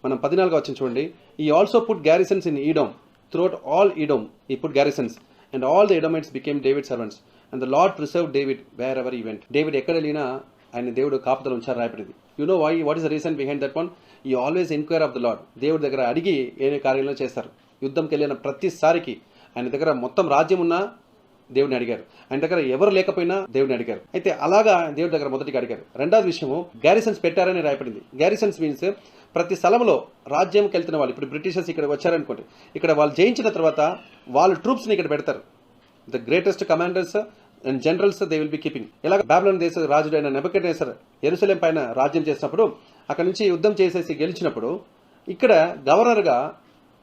మనం 14 చూడండి. He also put garrisons in Edom, throughout all Edom he put garrisons and all the Edomites became David servants and the Lord preserve David wherever he went. డేవిడ్ ఎక్కడ వెళ్ళినా ఆయన దేవుడు కాపుదల ఉంచారు రాయబడింది. You know why, what is the reason behind that one? He always enquire of the Lord. దేవుడి దగ్గర అడిగి ఏ కార్యంలో చేస్తారు. యుద్ధంకి వెళ్ళిన ప్రతిసారికి ఆయన దగ్గర మొత్తం రాజ్యం ఉన్నా దేవుడిని అడిగారు, ఆయన దగ్గర ఎవరు లేకపోయినా దేవుడిని అడిగారు. అయితే అలాగా దేవుడి దగ్గర మొదటిగా అడిగారు. రెండవది విషయము, గ్యారిసన్స్ పెట్టారని రాయబడింది. గ్యారిసన్స్ మీన్స్ ప్రతి స్థలంలో రాజ్యంకి వెళ్తున్న వాళ్ళు, ఇప్పుడు బ్రిటిషర్స్ ఇక్కడ వచ్చారనుకోండి, ఇక్కడ వాళ్ళు జయించిన తర్వాత వాళ్ళు ట్రూప్స్ని ఇక్కడ పెడతారు. The greatest commanders and generals they will be keeping. ఇలా బాబిలోన్ దేశ రాజుడు అయిన నెబుకద్నెజర్ యెరూషలేం పైన రాజ్యం చేసినప్పుడు, అక్కడ నుంచి యుద్ధం చేసేసి గెలిచినప్పుడు ఇక్కడ గవర్నర్గా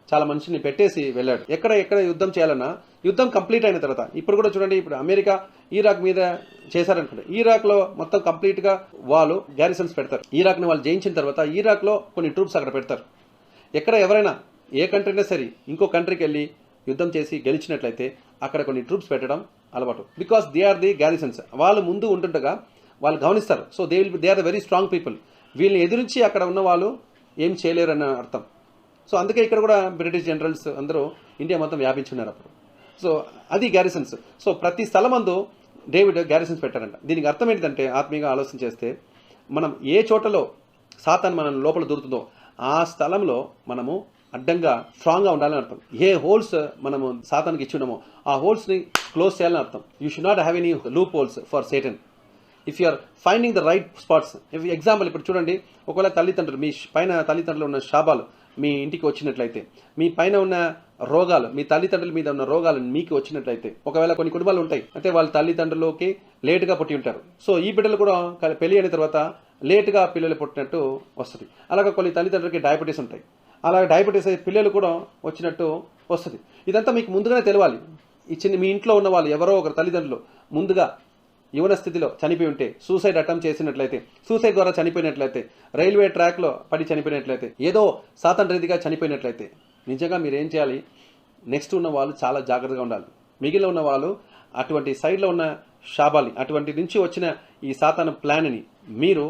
చాలా మనుషుల్ని పెట్టేసి వెళ్ళాడు. ఎక్కడ యుద్ధం చేయాలన్నా యుద్ధం కంప్లీట్ అయిన తర్వాత, ఇప్పుడు కూడా చూడండి, ఇప్పుడు అమెరికా ఇరాక్ మీద చేశారనుకోండి, ఇరాక్లో మొత్తం కంప్లీట్గా వాళ్ళు గ్యారిసన్స్ పెడతారు. ఇరాక్ని వాళ్ళు జయించిన తర్వాత ఇరాక్లో కొన్ని ట్రూప్స్ అక్కడ పెడతారు. ఎక్కడ ఎవరైనా ఏ కంట్రీ అయినా సరే ఇంకో కంట్రీకి వెళ్ళి యుద్ధం చేసి గెలిచినట్లయితే అక్కడ కొన్ని ట్రూప్స్ పెట్టడం అలవాటు. Because they are the garrisons. వాళ్ళు ముందు ఉంటుండగా వాళ్ళు గమనిస్తారు. So they are the very strong people. వీళ్ళని ఎదిరించి అక్కడ ఉన్న వాళ్ళు ఏం చేయలేరు అన్న అర్థం. సో అందుకే ఇక్కడ కూడా బ్రిటిష్ జనరల్స్ అందరూ ఇండియా మొత్తం వ్యాపించున్నారు అప్పుడు. సో అది గ్యారిసన్స్. సో ప్రతి స్థలమందు డేవిడ్ గ్యారిసన్స్ పెట్టారంట. దీనికి అర్థం ఏంటంటే, ఆత్మీయంగా ఆలోచన చేస్తే, మనం ఏ చోటలో సాతాను మన లోపల దొరుకుతుందో ఆ స్థలంలో మనము అడ్డంగా స్ట్రాంగ్గా ఉండాలని అర్థం. ఏ హోల్స్ మనము సాతానికి ఇచ్చి ఉన్నామో ఆ హోల్స్ని క్లోజ్ చేయాలని అర్థం. You should not have any loopholes for Satan if you are finding the right spots. Example, ఇప్పుడు చూడండి, ఒకవేళ తల్లిదండ్రులు, మీ పైన తల్లిదండ్రులు ఉన్న శాపాలు మీ ఇంటికి వచ్చినట్లయితే, మీ పైన ఉన్న రోగాలు, మీ తల్లిదండ్రుల మీద ఉన్న రోగాలు మీకు వచ్చినట్లయితే, ఒకవేళ కొన్ని కుటుంబాలు ఉంటాయి అంటే వాళ్ళ తల్లిదండ్రులకి లేటుగా పుట్టి ఉంటారు. సో ఈ బిడ్డలు కూడా పెళ్లి అయిన తర్వాత లేటుగా పిల్లలు పుట్టినట్టు వస్తుంది. అలాగే కొన్ని తల్లిదండ్రులకి డయాబెటీస్ ఉంటాయి. అలాగే డయాబెటీస్ పిల్లలు కూడా వచ్చినట్టు వస్తుంది. ఇదంతా మీకు ముందుగానే తెలవాలి. మీ ఇంట్లో ఉన్న వాళ్ళు ఎవరో ఒకరు తల్లిదండ్రులు ముందుగా యువన స్థితిలో చనిపోయి ఉంటే, సూసైడ్ అటెంప్ట్ చేసినట్లయితే, సూసైడ్ ద్వారా చనిపోయినట్లయితే, రైల్వే ట్రాక్లో పడి చనిపోయినట్లయితే, ఏదో సాతాన్ రీతిగా చనిపోయినట్లయితే, నిజంగా మీరు ఏం చేయాలి? నెక్స్ట్ ఉన్న వాళ్ళు చాలా జాగ్రత్తగా ఉండాలి. మిగిలిన ఉన్న వాళ్ళు అటువంటి సైడ్లో ఉన్న శాపాలి, అటువంటి నుంచి వచ్చిన ఈ సాతాన్ ప్లాన్ని మీరు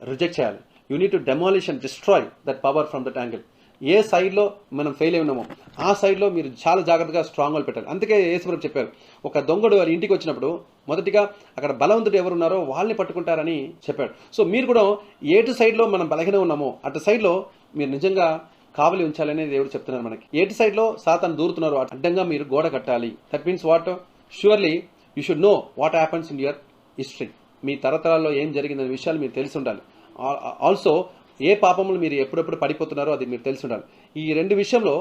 రిజెక్ట్ చేయాలి. You need to demolish and destroy that power from that angle. ఏ సైడ్లో మనం ఫెయిల్ అయి ఉన్నామో ఆ సైడ్లో మీరు చాలా జాగ్రత్తగా స్ట్రాంగ్ వాళ్ళు పెట్టాలి. అందుకే యేసుప్రభు చెప్పారు, ఒక దొంగడు వారి ఇంటికి వచ్చినప్పుడు మొదటిగా అక్కడ బలవంతుడు ఎవరున్నారో వాళ్ళని పట్టుకుంటారని చెప్పాడు. సో మీరు కూడా ఏటు సైడ్లో మనం బలహీన ఉన్నామో అటు సైడ్లో మీరు నిజంగా కావలి ఉంచాలని దేవుడు చెప్తున్నారు మనకి. ఏటు సైడ్లో సాతాను దూరుతున్నారు అడ్డంగా మీరు గోడ కట్టాలి. That means what? Surely you should know what happens in your history. మీ తరతరాల్లో ఏం జరిగిందనే విషయాలు మీరు తెలిసి ఉండాలి. ఆల్సో ఏ పాపములు మీరు ఎప్పుడెప్పుడు పడిపోతున్నారో అది మీరు తెలిసి ఉండాలి. ఈ రెండు విషయంలో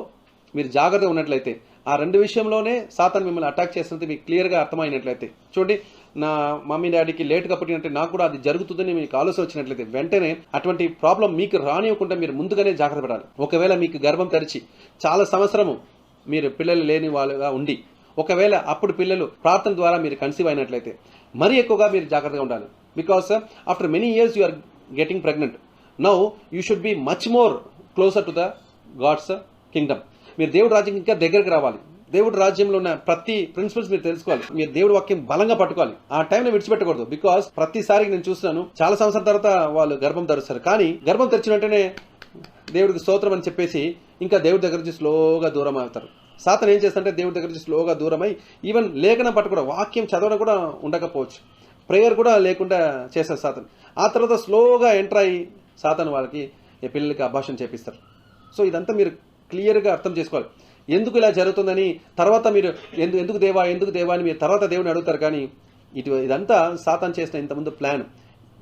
మీరు జాగ్రత్తగా ఉన్నట్లయితే, ఆ రెండు విషయంలోనే సాతాను మిమ్మల్ని అటాక్ చేస్తున్నది మీకు క్లియర్గా అర్థమైనట్లయితే, చూడండి, నా మమ్మీ డాడీకి లేట్గా పుట్టినట్టే నాకు కూడా అది జరుగుతుందని మీకు ఆలోచన వచ్చినట్లయితే, వెంటనే అటువంటి ప్రాబ్లం మీకు రానివ్వకుండా మీరు ముందుగానే జాగ్రత్త పడాలి. ఒకవేళ మీకు గర్భం తెరిచి చాలా సంవత్సరము మీరు పిల్లలు లేని వాళ్ళుగా ఉండి, ఒకవేళ అప్పుడు పిల్లలు ప్రార్థన ద్వారా మీరు కన్సీవ్ అయినట్లయితే మరీ ఎక్కువగా మీరు జాగ్రత్తగా ఉండాలి. Because after many years you are getting pregnant. Now you should be much more closer to the God's kingdom. మీరు దేవుడి రాజ్యం ఇంకా దగ్గరకు రావాలి. దేవుడి రాజ్యంలో ఉన్న ప్రతి ప్రిన్సిపల్స్ మీరు తెలుసుకోవాలి. మీరు దేవుడి వాక్యం బలంగా పట్టుకోవాలి. ఆ టైంలో విడిచిపెట్టకూడదు. బికాస్ ప్రతిసారి నేను చూస్తున్నాను, చాలా సంవత్సరాల తర్వాత వాళ్ళు గర్భం ధరిస్తారు, కానీ గర్భం తెరిచిన వెంటనే దేవుడికి స్తోత్రం అని చెప్పేసి ఇంకా దేవుడి దగ్గర నుంచి స్లోగా దూరం అవుతారు. సాతాను ఏం చేస్తుంటే దేవుడి దగ్గర నుంచి స్లోగా దూరమై ఈవెన్ లేఖనం పట్టుకోవడం, వాక్యం చదవడం కూడా ఉండకపోవచ్చు, ప్రేయర్ కూడా లేకుండా చేస్తారు సాతాను. ఆ తర్వాత స్లోగా ఎంటర్ అయ్యి సాతాను వాళ్ళకి పిల్లలకి అభాషణ చేపిస్తారు. సో ఇదంతా మీరు క్లియర్గా అర్థం చేసుకోవాలి. ఎందుకు ఇలా జరుగుతుందని తర్వాత మీరు ఎందుకు దేవా అని మీరు తర్వాత దేవుని అడుగుతారు. కానీ ఇదంతా సాతాను చేసిన ఇంతకుముందు plan.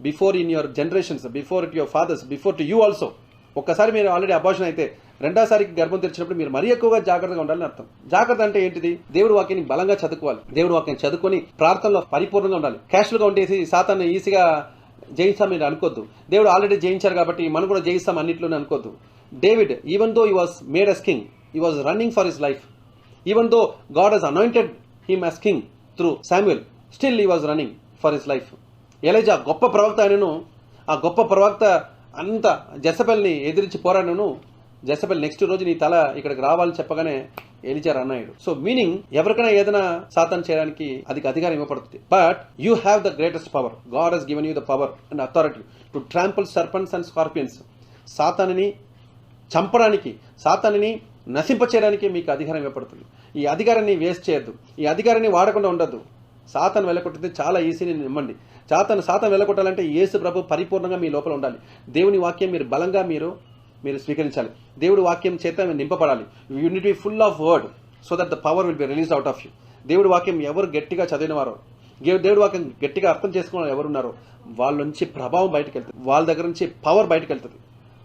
Before in your generations, before it your fathers, before to you also. ఒక్కసారి మీరు ఆల్రెడీ అభాషణ అయితే రెండోసారికి గర్భం తెరిచినప్పుడు మీరు మరీ ఎక్కువగా జాగ్రత్తగా ఉండాలని అర్థం. జాగ్రత్త అంటే ఏంటిది? దేవుడి వాక్యాన్ని బలంగా చదువుకోవాలి. దేవుడి వాక్యాన్ని చదువుకొని ప్రార్థనలో పరిపూర్ణంగా ఉండాలి. క్యాషువల్గా ఉండేసి సాతాన్ని ఈజీగా జయిస్తాం మీరు అనుకోద్దు. దేవుడు ఆల్రెడీ జయించారు కాబట్టి మనం కూడా జయిస్తాం అన్నిట్లోనే అనుకోద్దు. David, even though he was made as king, he was running for his life. Even though God has anointed him as king through Samuel, still he was running for his life. Elijah గొప్ప ప్రవక్త అయినను, ఆ గొప్ప ప్రవక్త అంత జెజబెల్ని ఎదిరించి పోరాడను. Jezebel next రోజు నీ తల ఇక్కడికి రావాలని చెప్పగానే ఎలీజా రన్ అయ్యాడు. సో మీనింగ్ ఎవరికైనా ఏదైనా సాతాను చేయడానికి అది అధికారం ఇవ్వబడుతుంది. But you have the greatest power. God has given you the power and authority to trample serpents and scorpions. సాతానుని చంపడానికి, సాతానుని నశింపచేయడానికి మీకు అధికారం ఇవ్వబడుతుంది. ఈ అధికారాన్ని వేస్ట్ చేయొద్దు. ఈ అధికారాన్ని వాడకుండా ఉండద్దు. సాతాను వెళ్ళకొట్టితే చాలా ఈజీని నిమ్మండి. సాతాను వెళ్ళకొట్టాలంటే యేసు ప్రభు పరిపూర్ణంగా మీ లోపల ఉండాలి. దేవుని వాక్యం మీరు బలంగా మీరు స్వీకరించాలి. దేవుడి వాక్యం చేత నింపబడాలి. You need be full of word so that the power will be release out of you. దేవుడి వాక్యం ఎవరు గట్టిగా చదివినవారో, దేవుడి వాక్యం గట్టిగా అర్థం చేసుకున్న ఎవరున్నారో వాళ్ళ నుంచి ప్రభావం బయటకు వెళ్తుంది, వాళ్ళ దగ్గర నుంచి పవర్ బయటకు వెళ్తుంది.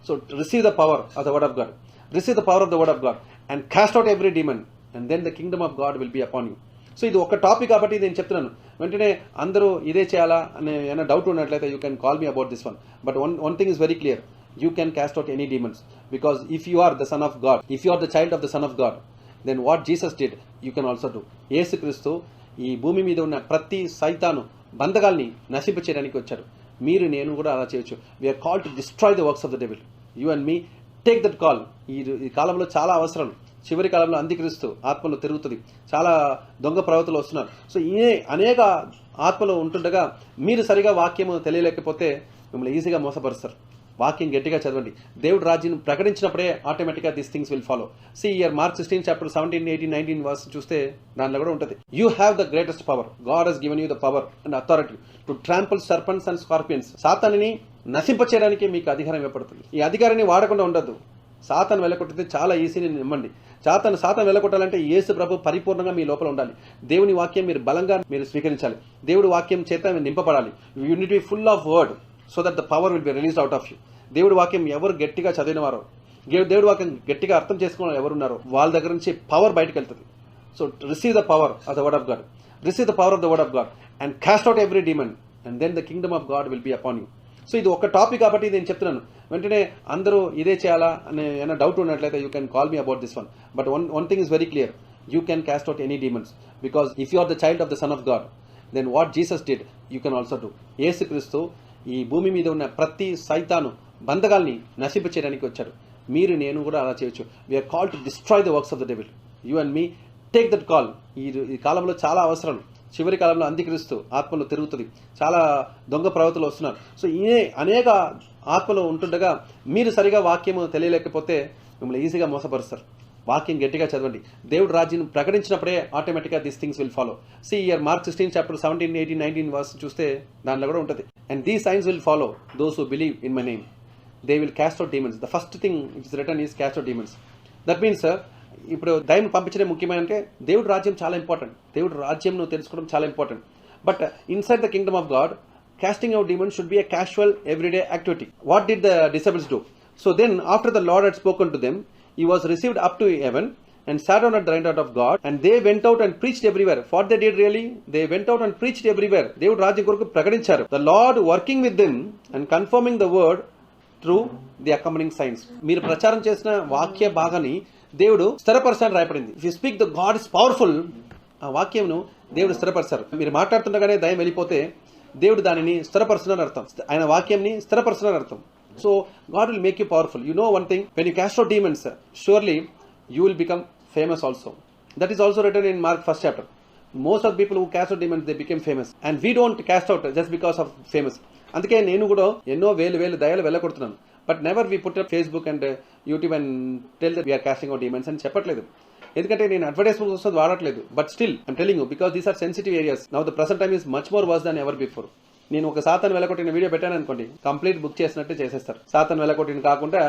So receive the power of the word of God, receive the power of the word of God and cast out every demon and then the kingdom of God will be upon you. So ఇది ఒక topic కాబట్టి నేను చెప్తున్నాను. వెంటనే అందరూ ఇదే చేయాలా అనే ఏమైనా డౌట్ ఉన్నట్లయితే you can call me about this one. But one thing is very clear. you can cast out any demons. Because if you are the son of God, if you are the child of the son of God, then what Jesus did, you can also do. యేసుక్రీస్తు ఈ భూమి మీద ఉన్న ప్రతి సైతాను బంధకాల్ని నశింప చేయడానికి వచ్చాడు. మీరు నేను కూడా అలా చేయొచ్చు. We are call to destroy the works of the devil. You and me take that call. ఈ కాలంలో చాలా అవసరం. చివరి కాలంలో అంత్యక్రీస్తు ఆత్మలు తిరుగుతుంది, చాలా దొంగ ప్రవర్తలు వస్తున్నారు. సో ఈ అనేక ఆత్మలు ఉంటుండగా మీరు సరిగా వాక్యము తెలియలేకపోతే మిమ్మల్ని ఈజీగా మోసపరుస్తారు. వాక్యం గట్టిగా చదవండి. దేవుడు రాజ్యం ప్రకటించినప్పుడే ఆటోమేటిక్గా this things will follow. See here Mark 16 chapter 17, 18, 19 verse చూస్తే దాంట్లో కూడా ఉంటుంది. You have the greatest power. God has given you the power and authority to trample serpents and scorpions. సాతానుని నశింపచేయడానికి మీకు అధికారం ఇవ్వబడుతుంది. ఈ అధికారాన్ని వాడకుండా ఉండద్దు. సాతాను వెళ్ళకొట్టితే చాలా ఈజీని నమ్మండి. సాతాను వెళ్ళకొట్టాలంటే యేసు ప్రభు పరిపూర్ణంగా మీ లోపల ఉండాలి. దేవుని వాక్యం మీరు బలంగా మీరు స్వీకరించాలి. దేవుడి వాక్యం చేత మీరు నింపబడాలి. You need be full of word so that the power will be released out of you. దేవుడి వాక్యం ఎవరు గట్టిగా చదివినవారో, దేవుడి వాక్యం గట్టిగా అర్థం చేసుకున్న ఎవరున్నారో వాళ్ళ దగ్గర నుంచి పవర్ బయటకు వెళ్తుంది. So receive the power of the word of God. Receive the power of the word of God and cast out every demon and then the kingdom of God will be upon you. So ఇది ఒక topic కాబట్టి నేను చెప్తున్నాను. వెంటనే అందరూ ఇదే చేయాలా అనే ఏమైనా డౌట్ ఉన్నట్లయితే you can call me about this one. But one thing is very clear. You can cast out any demons. Because if you are the child of the Son of God, then what Jesus did you can also do. యేసుక్రీస్తు ఈ భూమి మీద ఉన్న ప్రతి సైతాను బంధకాల్ని నశింప చేయడానికి వచ్చాడు. మీరు నేను కూడా అలా చేయొచ్చు. We are call to destroy the works of the devil. You and me take that call. ఈ కాలంలో చాలా అవసరం. చివరి కాలంలో అంత్యక్రీస్తు ఆత్మలు తిరుగుతుంది, చాలా దొంగ ప్రవర్తలు వస్తున్నారు. సో ఈ అనేక ఆత్మలు ఉంటుండగా మీరు సరిగా వాక్యము తెలియలేకపోతే మిమ్మల్ని ఈజీగా మోసపరుస్తారు. వాక్యం గట్టిగా చదవండి. దేవుడు రాజ్యం ప్రకటించినప్పుడే ఆటోమేటిక్గా this things will follow. See here Mark 16 chapter 17, 18, 19 verse చూస్తే దాంట్లో కూడా ఉంటుంది. And these signs will follow those who believe in my name. They will cast out demons. The first thing it is written is cast out demons. That means ఇప్పుడు దైవం పంపించడం ముఖ్యమైన అంటే దేవుడు రాజ్యం చాలా ఇంపార్టెంట్. దేవుడు రాజ్యం నువ్వు తెలుసుకోవడం చాలా important. But inside the kingdom of God, casting out demons should be a casual everyday activity. What did the disciples do? So then after the Lord had spoken to them, he was received up to heaven and sat down at the right hand of God, and they went out and preached everywhere. What they did really? They went out and preached everywhere. దేవుడు రాజ్యం కొరకు ప్రకటించారు. The Lord working with them and confirming the word through the accompanying signs. మీరు ప్రచారం చేసిన వాక్య భాగాన్ని దేవుడు స్థిరపరచాలని రాయబడింది. If you speak the God is powerful, ఆ వాక్యంను దేవుడు స్థిరపరచారు. మీరు మాట్లాడుతుండగానే దయ్యం వెళ్ళిపోతే దేవుడు దానిని స్థిరపరుస్తున్నారు అర్థం. ఆయన వాక్యంని స్థిరపరుస్తున్నారు అర్థం. So God will make you powerful. You know one thing, when you cast out demons, surely you will become famous also. That is also written in Mark 1st chapter. Most of people who cast out demons they become famous, and we don't cast out just because of famous. అందుకే నేను కూడా ఎన్నో వేలు దయాలు వెళ్ళగొడుతున్నాను. But never we put up Facebook and YouTube and tell that we are casting out demons అని చెప్పట్లేదు. ఎందుకంటే నేను అడ్వర్టైజ్మెంట్ కోసం వాడట్లేదు. But still I'm telling you, because these are sensitive areas. Now the present time is much more worse than ever before. నేను ఒక సాతాను వెళ్ళగొట్టిన video పెట్టాను అనుకోండి, కంప్లీట్ బుక్ చేసినట్టే చేసేస్తారు. సాతాను వెళ్ళగొట్టిన కాకుండా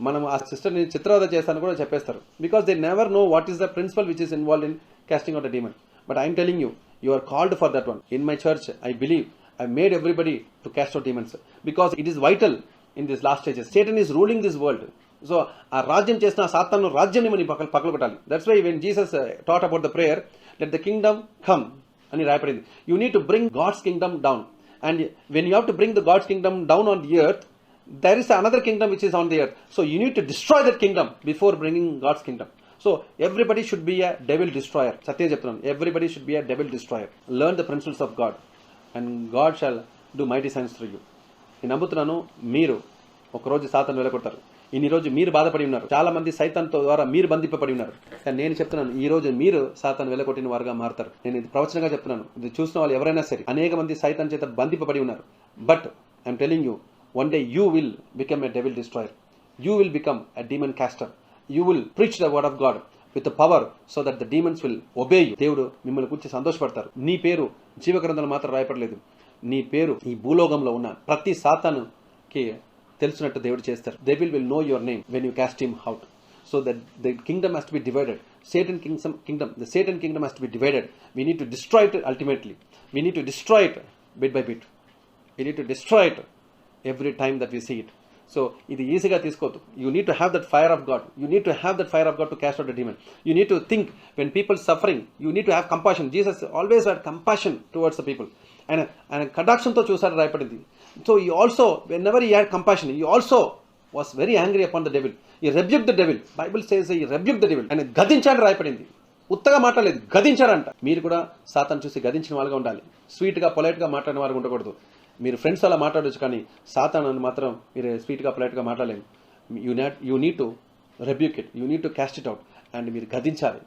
మనం ఆ సిస్టర్ని చిత్రవద చేస్తాను కూడా చెప్పేస్తారు. Because they never know what is the principal which is involved in casting out a demon. But I am telling you, you are called for that one. In my church, I believe I made everybody to cast out demons, because it is vital in these last stages. Satan is ruling this world. So ఆ రాజ్యం చేసిన సాతాను రాజ్యాన్ని మనం పక్కలగొట్టాలి. That's why when Jesus taught about the prayer, let the kingdom come అని రాయబడింది. You need to bring God's kingdom down, and when you have to bring the God's kingdom down on the earth, there is another kingdom which is on the earth. So you need to destroy that kingdom before bringing God's kingdom. So everybody should be a devil destroyer. Satyam cheptunanu, everybody should be a devil destroyer. Learn the principles of God and God shall do mighty signs through you. నేను నమ్ముతున్నాను మీరు ఒకరోజు సాతాను వెళ్ళగొడతారు. ఇన్ని రోజు మీరు బాధపడి ఉన్నారు. చాలా మంది సైతాన్తో ద్వారా మీరు బంధింపబడి ఉన్నారు. కానీ నేను చెప్తున్నాను, ఈ రోజు మీరు సాతాను వెళ్ళగొట్టిన వారుగా మారుతారు. నేను ఇది ప్రవచనంగా చెప్తున్నాను. ఇది చూసిన వాళ్ళు ఎవరైనా సరే, అనేక మంది సైతాన్ చేత బంధింపబడి ఉన్నారు. But I'm telling you, one day you will become a devil destroyer. You will become a demon castor. You will preach the word of God with the power so that the demons will obey you. దేవుడు మిమ్మల్ని గురించి సంతోషపడతారు. నీ పేరు జీవగ్రంథంలో మాత్రం రాయపడలేదు. నీ పేరు ఈ భూలోకంలో ఉన్న ప్రతి సాతానుకి తెలుసున్నట్టు దేవుడు చేస్తారు. They will know your name when you cast him out. So that the kingdom has to be divided. The Satan kingdom has to be divided. We need to destroy it ultimately. We need to destroy it bit by bit. We need to destroy it every time that we see it. So ఇది ఈజీగా తీసుకోవద్దు. You need to have that fire of God. You need to have that fire of God to cast out the demon. You need to think when people suffering, you need to have compassion. Jesus always had compassion towards the people. ఆయన కటాక్షంతో చూసారు రాయపడింది. So you also whenever you had compassion, you also was very angry upon the devil. ఈ rebuke the devil, Bible says ఈ rebuke the devil. ఆయన గదించాడు రాయపడింది, ఉత్తగా మాట్లాడలేదు, గదించాడంట. మీరు కూడా సాతాను చూసి గదించిన వాళ్ళగా ఉండాలి. స్వీట్గా పొలైట్గా మాట్లాడిన వారు ఉండకూడదు. మీరు ఫ్రెండ్స్ అలా మాట్లాడవచ్చు, కానీ సాతాను మాత్రం మీరు స్వీట్గా పొలైట్గా మాట్లాడలేము. You need to rebuke it, you need to cast it out. And మీరు గదించాలి.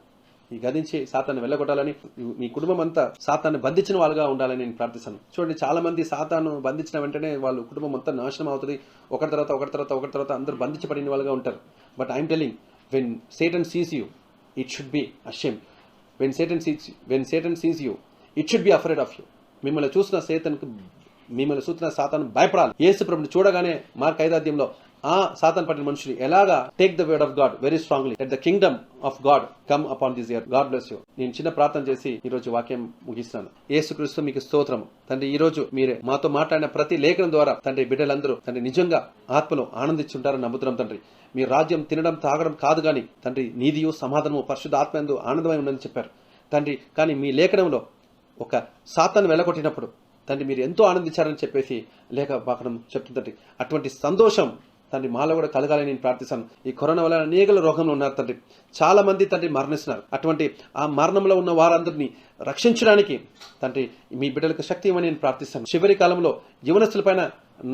ఈ గదించి సాతాన్ని వెళ్ళగొట్టాలని, మీ కుటుంబం అంతా సాతాన్ని బంధించిన వాళ్ళుగా ఉండాలని నేను ప్రార్థిస్తాను. చూడండి, చాలా మంది సాతాను బంధించిన వెంటనే వాళ్ళు కుటుంబం అంతా నాశనం అవుతుంది. ఒకరి తర్వాత అందరూ బంధించబడిన వాళ్ళుగా ఉంటారు. But I'm telling, when Satan Cs you, it should be ashamed. When Satan Cs you, it should be afraid of you. మిమ్మల్ని చూసిన సాతాను భయపడాలి. యేసు ప్రభుని చూడగానే మార్క్ 5వ అధ్యాయంలో ఆ సాతాను పట్టిన మనుషులు ఎలాగా take the word of God very strongly, let the kingdom of God come upon this year. God bless you. నేను చిన్న ప్రార్థన చేసి ఈరోజు వాక్యం ముగిస్తున్నాను. యేసుక్రీస్తు మీకు స్తోత్రం తండ్రి. ఈ రోజు మీరే మాతో మాట్లాడిన ప్రతి లేఖనం ద్వారా తండ్రి బిడ్డలందరూ తండ్రి నిజంగా ఆత్మలో ఆనందించుంటారని నమ్ముతున్నాం తండ్రి. మీ రాజ్యం తినడం తాగడం కాదు కానీ తండ్రి నీతియు సమాధానము పరిశుద్ధ ఆత్మయందు ఆనందమై ఉందని చెప్పారు తండ్రి. కానీ మీ లేఖనంలో ఒక సాతాను వెళ్ళగొట్టినప్పుడు తండ్రి మీరు ఎంతో ఆనందించారని చెప్పేసి లేఖ పాకడం చెప్తుందండి. అటువంటి సంతోషం తండ్రి మాలో కూడా కలగాలని నేను ప్రార్థిస్తాను. ఈ కరోనా వల్ల అనేక రోగంలో ఉన్నారు తండ్రి, చాలా మంది తండ్రి మరణిస్తున్నారు. అటువంటి ఆ మరణంలో ఉన్న వారందరినీ రక్షించడానికి తండ్రి మీ బిడ్డలకు శక్తి ఇవ్వని నేను ప్రార్థిస్తాను. చివరి కాలంలో యవనస్తులపైన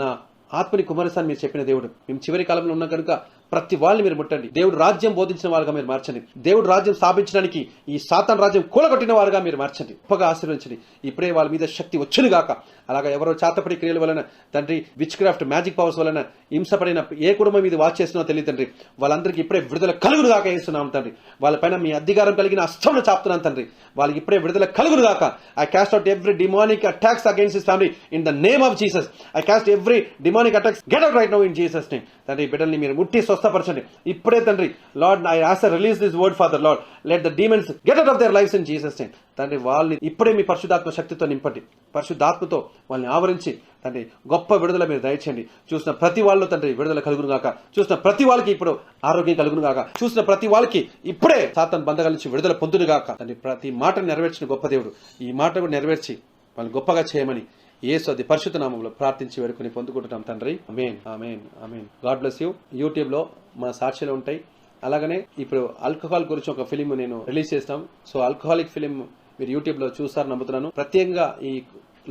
నా ఆత్మని కుమారసాన్ని మీరు చెప్పిన దేవుడు, మేము చివరి కాలంలో ఉన్న కనుక ప్రతి వాళ్ళని మీరు ముట్టండి. దేవుడు రాజ్యం బోధించిన వారుగా మీరు మార్చండి. దేవుడు రాజ్యం స్థాపించడానికి ఈ సాతాను రాజ్యం కూలగొట్టిన వారుగా మీరు మార్చండి. గొప్పగా ఆశీర్వదించండి. ఇప్పుడే వాళ్ళ మీద శక్తి వచ్చును గాక. అలాగా ఎవరో చాతపడి క్రియల వలన తండ్రి విచ్ క్రాఫ్ట్ మ్యాజిక్ పవర్స్ వలన హింసపడిన ఏ కుటుంబం మీద వాచ్ చేస్తున్నా తెలియదు తండ్రి. వాళ్ళందరికీ ఇప్పుడే విడుదల కలుగును గాక వేస్తున్నాం తండ్రి. వాళ్ళపైన మీ అధికారం కలిగిన అస్త్రం చాపుతున్నాను తండ్రి. వాళ్ళకి ఇప్పుడే విడుదల కలుగును గాక. I cost out every demonic attacks against his family in the name of Jesus. I cost every demonic attacks get out right now in Jesus name. తండ్రి బిడ్డల్ని మీరు ముట్టి స్వస్థపరచండి ఇప్పుడే తండ్రి. Lord I ask release this word father. Lord let the demons get out of their lifes in Jesus name. తండ్రి వాళ్ళని ఇప్పుడే మీ పరిశుద్ధాత్మ శక్తితో నింపండి. పరిశుద్ధాత్మతో వాళ్ళని ఆవరించి తండ్రి గొప్ప విడుదల మీరు దయచేయండి. చూసిన ప్రతి వాళ్ళు తండ్రి విడుదల కలుగును గాక. చూసిన ప్రతి వాళ్ళకి ఇప్పుడు ఆరోగ్యం కలుగును గాక. చూసిన ప్రతి వాళ్ళకి ఇప్పుడే సాతాను బంధకాల నుంచి విడుదల పొందును గాక. తండ్రి ప్రతి మాటను నెరవేర్చిన గొప్ప దేవుడు, ఈ మాట కూడా నెరవేర్చి వాళ్ళని గొప్పగా చేయమని యేసు అది పరిశుద్ధ నామములో ప్రార్థించి వేడుకొని పొందుకుంటున్నాం తండ్రి. Amen amen amen. God bless you. యూట్యూబ్లో మా సాక్ష్యాలు ఉంటాయి. అలాగనే ఇప్పుడు ఆల్కహాల్ గురించి ఒక ఫిలిం నేను రిలీజ్ చేస్తాం. సో ఆల్కహాలిక్ ఫిలిం మీరు యూట్యూబ్లో చూస్తారని నమ్ముతున్నాను. ప్రత్యేకంగా ఈ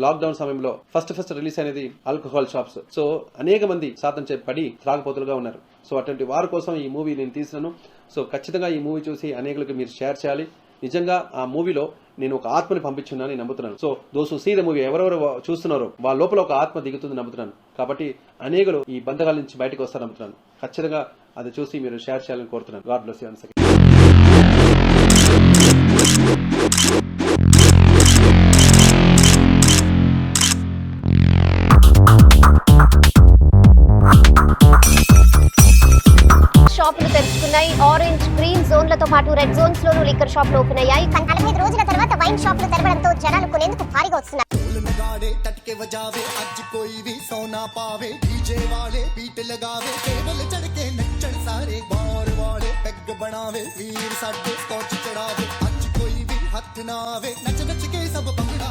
లాక్డౌన్ సమయంలో ఫస్ట్ రిలీజ్ అనేది ఆల్కహాల్ షాప్స్. సో అనేక మంది సాతాను పడి త్రాగపోతులుగా ఉన్నారు. సో అటువంటి వారి కోసం ఈ మూవీ నేను తీసినాను. సో ఖచ్చితంగా ఈ మూవీ చూసి అనేకులకు మీరు షేర్ చేయాలి. నిజంగా ఆ మూవీలో నేను ఒక ఆత్మని పంపించున్నానని నమ్ముతున్నాను. So those who see the movie, ఎవరెవరు చూస్తున్నారో వాళ్ళ లోపల ఒక ఆత్మ దిగుతుంది నమ్ముతున్నాను. కాబట్టి అనేకులు ఈ బంధకాల నుంచి బయటకు వస్తారని నమ్ముతున్నాను. ఖచ్చితంగా అది చూసి మీరు షేర్ చేయాలని కోరుతున్నాను. God bless you. Once again. షాపులు తెరుచుకున్నాయి. ఆరెంజ్, గ్రీన్ జోన్లతో పాటు రెడ్ జోన్స్ లోను లిక్కర్ షాపులు ఓపెన్ అయ్యాయి. 45 రోజుల తర్వాత వైన్ షాపులు తెరవడంతో జనాలు కొనేందుకు భారీగా వస్తున్నారు. हथ नावे नच नच के सब भंगड़ा